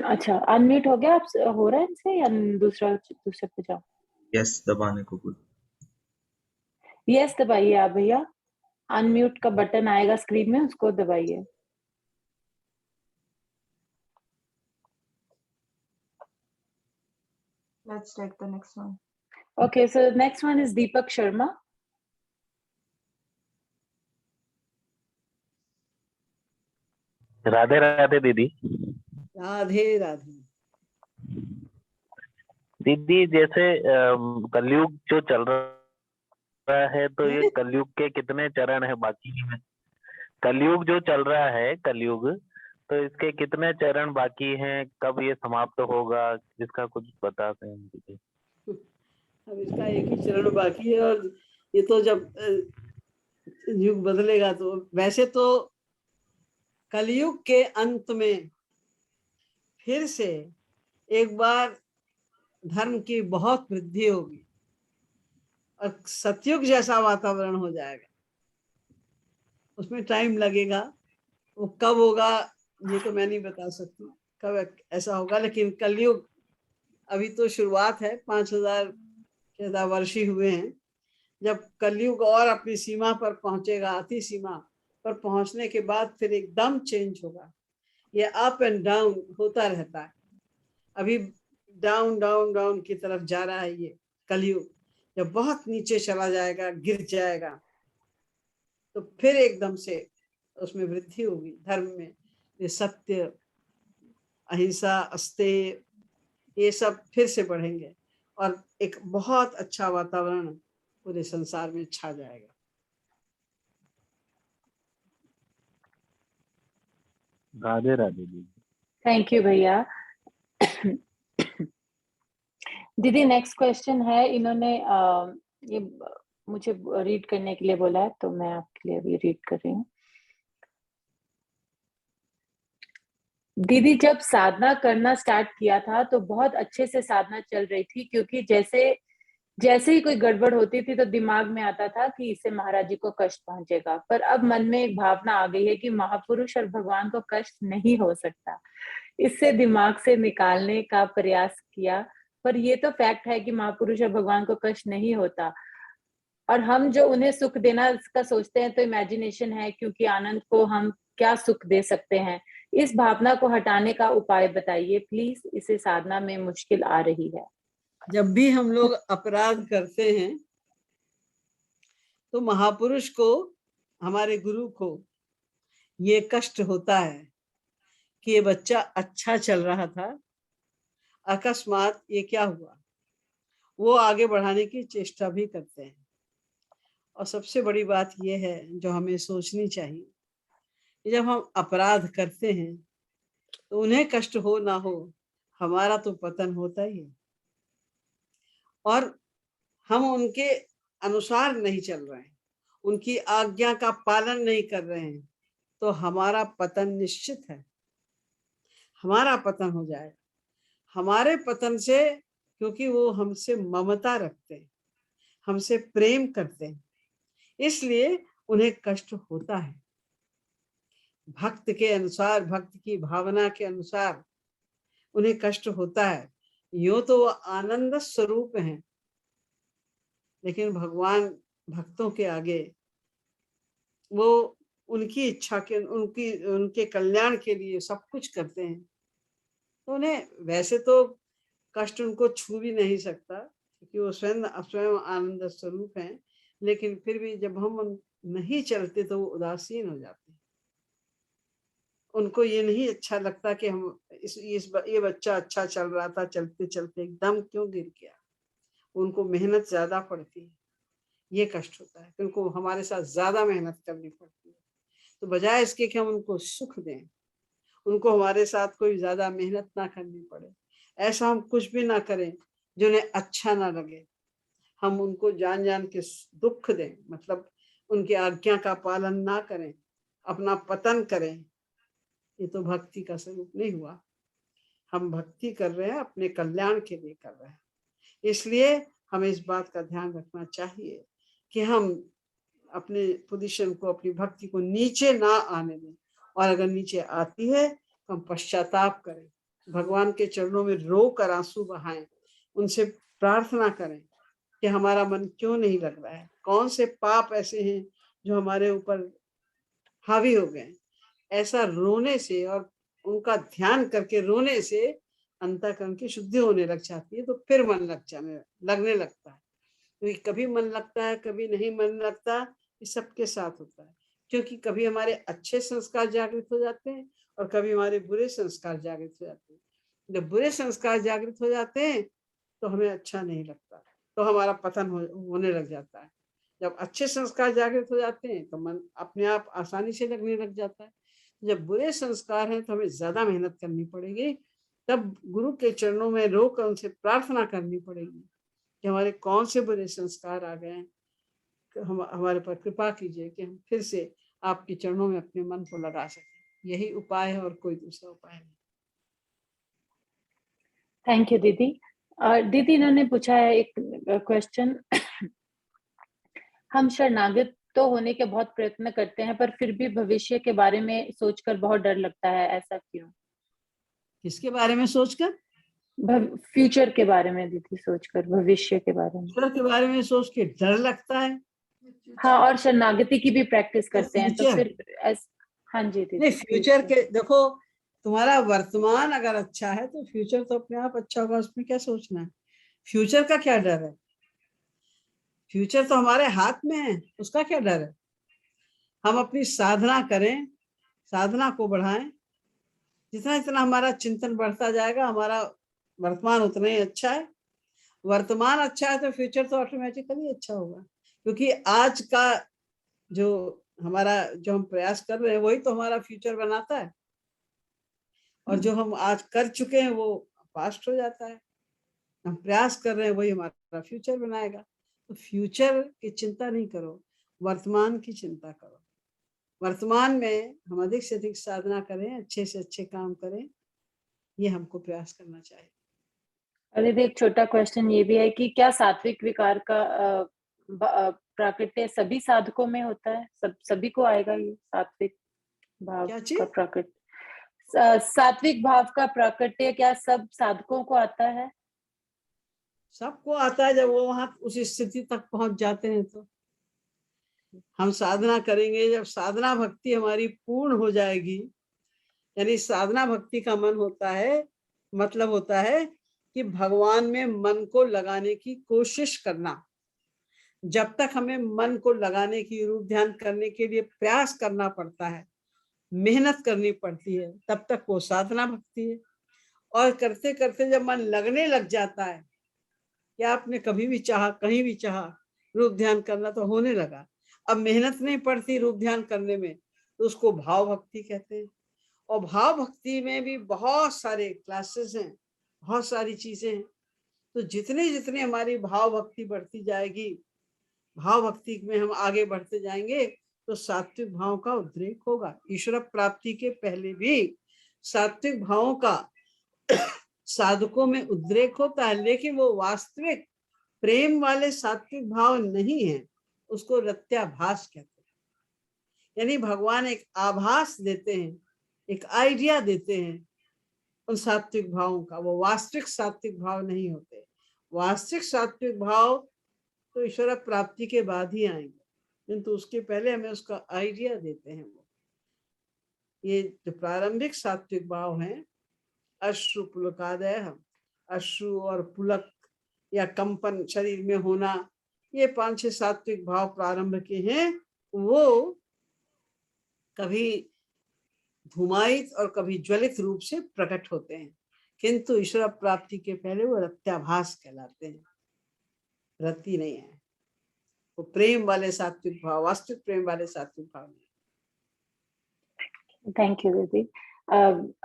अच्छा अनम्यूट हो गया, आप हो रहा है इनसे, या दूसरे पे जाओ? यस दबाने को बोल। यस दबाइए आप भैया, अनम्यूट का बटन आएगा स्क्रीन में, उसको दबाइए। Let's take the next one. Okay, so next one is Deepak Sharma. Radhe Radhe दीदी। राधे राधे दीदी, जैसे कलयुग जो चल रहा है, तो ये कलयुग के कितने चरण है बाकी है? कलयुग जो चल रहा है, कलयुग, तो इसके कितने चरण बाकी हैं, कब ये समाप्त होगा, इसका कुछ बताते हैं दीदी। अब इसका एक ही चरण बाकी है, और ये तो जब युग बदलेगा तो, वैसे तो कलयुग के अंत में फिर से एक बार धर्म की बहुत वृद्धि होगी और सतयुग जैसा वातावरण हो जाएगा। उसमें टाइम लगेगा, वो कब होगा ये तो मैं नहीं बता सकती कब ऐसा होगा, लेकिन कलयुग अभी तो शुरुआत है, 5000 वर्ष ही हुए हैं। जब कलयुग और अपनी सीमा पर पहुंचेगा, अति सीमा पर पहुंचने के बाद फिर एकदम चेंज होगा। ये अप एंड डाउन होता रहता है। अभी डाउन डाउन डाउन की तरफ जा रहा है ये कलयुग। जब बहुत नीचे चला जाएगा, गिर जाएगा, तो फिर एकदम से उसमें वृद्धि होगी धर्म में। ये सत्य, अहिंसा, अस्तेय, ये सब फिर से बढ़ेंगे और एक बहुत अच्छा वातावरण पूरे संसार में छा जाएगा। राधे राधे दीदी। थैंक यू भैया। दीदी नेक्स्ट क्वेश्चन है, इन्होंने ये मुझे रीड करने के लिए बोला है, तो मैं आपके लिए अभी रीड कर रही हूँ। दीदी जब साधना करना स्टार्ट किया था तो बहुत अच्छे से साधना चल रही थी, क्योंकि जैसे ही कोई गड़बड़ होती थी तो दिमाग में आता था कि इससे महाराज जी को कष्ट पहुंचेगा। पर अब मन में एक भावना आ गई है कि महापुरुष और भगवान को कष्ट नहीं हो सकता। इससे दिमाग से निकालने का प्रयास किया, पर ये तो फैक्ट है कि महापुरुष और भगवान को कष्ट नहीं होता, और हम जो उन्हें सुख देना का सोचते हैं तो इमेजिनेशन है, क्योंकि आनंद को हम क्या सुख दे सकते हैं। इस भावना को हटाने का उपाय बताइए प्लीज, इसे साधना में मुश्किल आ रही है। जब भी हम लोग अपराध करते हैं तो महापुरुष को, हमारे गुरु को ये कष्ट होता है कि ये बच्चा अच्छा चल रहा था, अकस्मात ये क्या हुआ। वो आगे बढ़ाने की चेष्टा भी करते हैं। और सबसे बड़ी बात ये है जो हमें सोचनी चाहिए कि जब हम अपराध करते हैं तो उन्हें कष्ट हो ना हो, हमारा तो पतन होता ही है और हम उनके अनुसार नहीं चल रहे हैं, उनकी आज्ञा का पालन नहीं कर रहे हैं, तो हमारा पतन निश्चित है, हमारा पतन हो जाएगा। हमारे पतन से, क्योंकि वो हमसे ममता रखते हैं, हमसे प्रेम करते हैं, इसलिए उन्हें कष्ट होता है। भक्त के अनुसार, भक्त की भावना के अनुसार उन्हें कष्ट होता है। यूं तो वो आनंद स्वरूप हैं, लेकिन भगवान भक्तों के आगे वो उनकी इच्छा के, उनके कल्याण के लिए सब कुछ करते हैं, तो उन्हें वैसे तो कष्ट उनको छू भी नहीं सकता, क्योंकि वो स्वयं आनंद स्वरूप हैं, लेकिन फिर भी जब हम नहीं चलते तो वो उदासीन हो जाते हैं। उनको ये नहीं अच्छा लगता कि हम ये बच्चा अच्छा चल रहा था, चलते चलते एकदम क्यों गिर गया। उनको मेहनत ज्यादा पड़ती है, ये कष्ट होता है, उनको हमारे साथ ज्यादा मेहनत करनी पड़ती है। तो बजाय इसके कि हम उनको सुख दें, उनको हमारे साथ कोई ज्यादा मेहनत ना करनी पड़े, ऐसा हम कुछ भी ना करें जो उन्हें अच्छा ना लगे, हम उनको जान जान के दुख दें, मतलब उनकी आज्ञा का पालन ना करें, अपना पतन करें, ये तो भक्ति का स्वरूप नहीं हुआ। हम भक्ति कर रहे हैं, अपने कल्याण के लिए कर रहे हैं, इसलिए हमें इस बात का ध्यान रखना चाहिए कि हम अपने पोजीशन को, अपनी भक्ति को नीचे ना आने दें, और अगर नीचे आती है तो हम पश्चाताप करें, भगवान के चरणों में रो कर आंसू बहाएं, उनसे प्रार्थना करें कि हमारा मन क्यों नहीं लग रहा है, कौन से पाप ऐसे हैं जो हमारे ऊपर हावी हो गए। ऐसा रोने से और उनका ध्यान करके रोने से अंतःकरण की शुद्धि होने लग जाती है, तो फिर मन लगने लगता है। क्योंकि कभी मन लगता है, कभी नहीं मन लगता, ये सबके साथ होता है, क्योंकि कभी हमारे अच्छे संस्कार जागृत हो जाते हैं और कभी हमारे बुरे संस्कार जागृत हो जाते हैं। जब बुरे संस्कार जागृत हो जाते हैं तो हमें अच्छा नहीं लगता, तो हमारा पतन होने लग जाता है। जब अच्छे संस्कार जागृत हो जाते हैं तो मन अपने आप आसानी से लगने लग जाता है। जब बुरे संस्कार हैं तो हमें ज्यादा मेहनत करनी पड़ेगी, तब गुरु के चरणों में रोकर उनसे प्रार्थना करनी पड़ेगी कि हमारे कौन से बुरे संस्कार आ गए हैं, हमारे पर कृपा कीजिए कि हम फिर से आपके चरणों में अपने मन को लगा सकें। यही उपाय है और कोई दूसरा उपाय नहीं। थैंक यू दीदी। दीदी इन्होंने पूछा है एक क्वेश्चन, हम शरणागत तो होने के बहुत प्रयत्न करते हैं, पर फिर भी भविष्य के बारे में सोचकर बहुत डर लगता है, ऐसा क्यों? किसके बारे में सोचकर? फ्यूचर के बारे में दीदी, सोचकर भविष्य के बारे में। फ्यूचर के बारे में सोच के डर लगता है? हाँ, और शरणागति की भी प्रैक्टिस करते हैं तो फिर हाँ जी दीदी। नहीं, फ्यूचर के देखो, तुम्हारा वर्तमान अगर अच्छा है तो फ्यूचर तो अपने आप अच्छा होगा, उसमें क्या सोचना है। फ्यूचर का क्या डर है? फ्यूचर तो हमारे हाथ में है, उसका क्या डर है। हम अपनी साधना करें, साधना को बढ़ाएं, जितना जितना हमारा चिंतन बढ़ता जाएगा हमारा वर्तमान उतना ही अच्छा है। वर्तमान अच्छा है तो फ्यूचर तो ऑटोमेटिकली अच्छा होगा, क्योंकि आज का जो हम प्रयास कर रहे हैं वही तो हमारा फ्यूचर बनाता है, और जो हम आज कर चुके हैं वो पास्ट हो जाता है। हम प्रयास कर रहे हैं वही हमारा फ्यूचर बनाएगा। तो फ्यूचर की चिंता नहीं करो, वर्तमान की चिंता करो। वर्तमान में हम अधिक से अधिक साधना करें, अच्छे से अच्छे काम करें, ये हमको प्रयास करना चाहिए। अरे एक छोटा क्वेश्चन ये भी है कि क्या सात्विक विकार का प्राकट्य सभी साधकों में होता है? सभी को आएगा ये सात्विक भाव का प्राकट्य? सात्विक भाव का प्राकट्य क्या सब साधकों को आता है? सबको आता है, जब वो वहां उस स्थिति तक पहुंच जाते हैं तो। हम साधना करेंगे, जब साधना भक्ति हमारी पूर्ण हो जाएगी, यानी साधना भक्ति का मन होता है, मतलब होता है कि भगवान में मन को लगाने की कोशिश करना। जब तक हमें मन को लगाने की, रूप ध्यान करने के लिए प्रयास करना पड़ता है, मेहनत करनी पड़ती है, तब तक वो साधना भक्ति है। और करते करते जब मन लगने लग जाता है, क्या आपने कभी भी चाहा, कहीं भी चाहा रूप ध्यान करना, तो होने लगा। अब मेहनत नहीं पड़ती रूप ध्यान करने में, तो उसको भाव भक्ति कहते हैं। और भाव भक्ति में भी बहुत सारे क्लासेस हैं, बहुत सारी चीजें हैं। तो जितने जितने हमारी भाव भक्ति बढ़ती जाएगी, भाव भक्ति में हम आगे बढ़ते जाएंगे, तो सात्विक भाव का उद्रेक होगा। ईश्वर प्राप्ति के पहले भी सात्विक भावों का साधकों में उद्रेक होता है, लेकिन वो वास्तविक प्रेम वाले सात्विक भाव नहीं है, उसको रत्याभास कहते हैं। यानी भगवान एक आभास देते हैं, एक आइडिया देते हैं उन सात्विक भावों का, वो वास्तविक सात्विक भाव नहीं होते। वास्तविक सात्विक भाव तो ईश्वर प्राप्ति के बाद ही आएंगे, किंतु उसके पहले हमें उसका आइडिया देते हैं। वो ये जो प्रारंभिक सात्विक भाव हैं, अश्रु पुलकादय, अश्रु और पुलक या कंपन शरीर में होना, ये 5-6 सात्विक भाव प्रारंभ के हैं। वो कभी धूमायित और कभी ज्वलित रूप से प्रकट होते हैं, किंतु ईश्वर प्राप्ति के पहले वो रत्याभास कहलाते हैं, रति नहीं है। वो प्रेम वाले सात्विक भाव, वास्तविक प्रेम वाले सात्विक भाव नहीं। थैंक यू दीदी।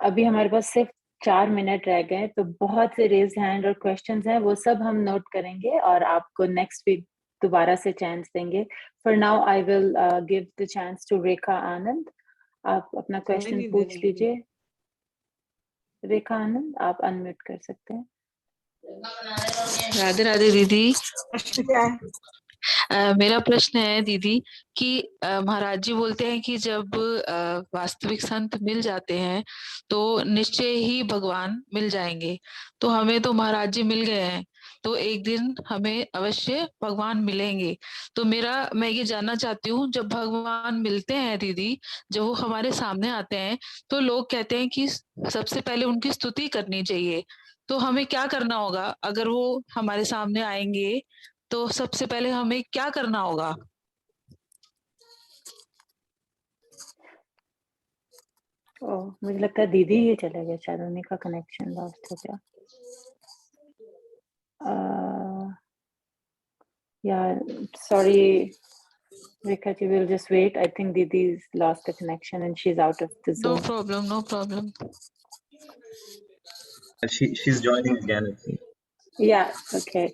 अभी हमारे पास सिर्फ 4 मिनट रह गए, तो बहुत से रेज हैंड और क्वेश्चंस हैं, वो सब हम नोट करेंगे और आपको नेक्स्ट वीक दोबारा से चांस देंगे। For now I will give the chance to Rekha Anand. आप अपना क्वेश्चन पूछ लीजिए। रेखा आनंद, आप अनम्यूट कर सकते हैं। राधे राधे दीदी। क्या है? मेरा प्रश्न है दीदी कि महाराज जी बोलते हैं कि जब वास्तविक संत मिल जाते हैं तो निश्चय ही भगवान मिल जाएंगे। तो हमें तो महाराज जी मिल गए हैं, तो एक दिन हमें अवश्य भगवान मिलेंगे। तो मैं ये जानना चाहती हूँ, जब भगवान मिलते हैं दीदी, जब वो हमारे सामने आते हैं, तो लोग कहते हैं कि सबसे पहले उनकी स्तुति करनी चाहिए। तो हमें क्या करना होगा अगर वो हमारे सामने आएंगे? तो सबसे पहले हमें क्या करना होगा? ओह, मुझे लगता है दीदी ये चले गए, शायद उन्हीं का कनेक्शन लॉस्ट हो गया। यार sorry Rekha ji, we'll just wait. I think Didi's lost the connection and she's out of the Zoom. No problem, no problem. She's joining again, I think. Yeah, okay.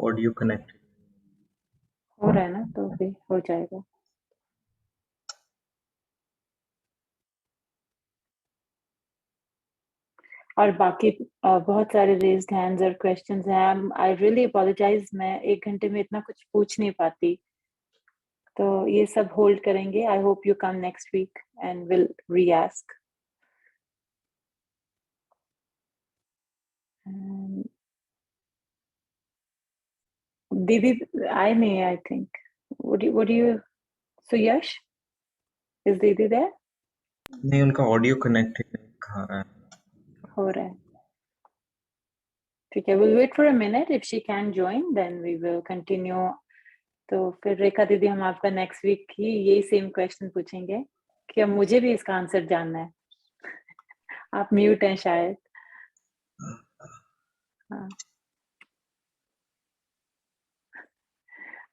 Audio connect हो रहा है ना, तो भी हो जाएगा। और बाकी बहुत सारे रेज्ड हैंड्स और क्वेश्चंस हैं। आई रियली अपोलोजाइज, मैं 1 घंटे में इतना कुछ पूछ नहीं पाती, तो ये सब होल्ड करेंगे। I hope you come next week and will re ask. Didi, I may, I think. What do you? So Yash, is Didi there? नहीं, उनका ऑडियो कनेक्ट हो रहा है। हो रहा है। ठीक है, we'll wait for a minute. If she can join, then we will continue. तो फिर रेखा दीदी, हम आपका नेक्स्ट वीक ही यही सेम क्वेश्चन पूछेंगे कि अब मुझे भी इसका आंसर जानना है। आप म्यूट हैं शायद। हाँ,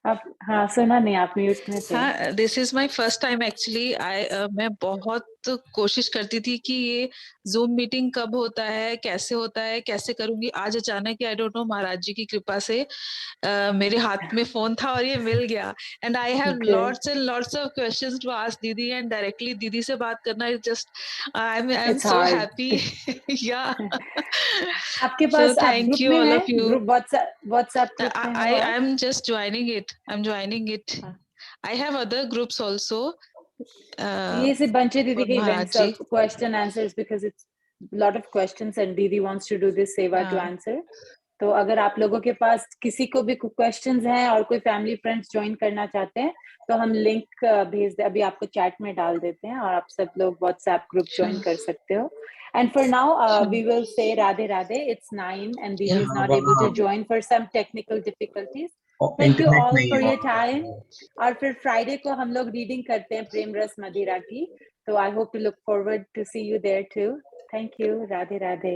आप हाँ सुना नहीं, आप म्यूट में थे। हाँ, this is my first time actually. मैं बहुत कोशिश करती थी कि ये जूम मीटिंग कब होता है, कैसे होता है, कैसे करूंगी। आज अचानक आई डोंट नो, महाराज जी की कृपा से मेरे हाथ में फोन था और ये मिल गया। And I have lots and lots of questions to ask दीदी, एंड डायरेक्टली दीदी से बात करना is just I am so happy. या आपके पास thank you all of you. Group WhatsApp group में I am just joining it. I'm joining it. I have other groups also. ये सिर्फ बंचे दीदी के इवेंट्स और question answers, because it's lot of questions and दीदी वांट्स टू डू दिस सेवा to answer. तो अगर आप लोगों के पास किसी को भी क्वेश्चंस हैं और कोई फैमिली फ्रेंड्स ज्वाइन करना चाहते हैं, तो हम लिंक भेज दे, अभी आपको चैट में डाल देते हैं और आप सब लोग व्हाट्सएप ग्रुप ज्वाइन कर सकते हो। And for now, we will say Radhe Radhe. It's 9 and Didi is not able to join for some technical difficulties. Thank you all for your time. और फिर Friday को हम लोग reading करते हैं प्रेम रस मदिरा की. So I hope to look forward to see you there too. Thank you. Radhe Radhe.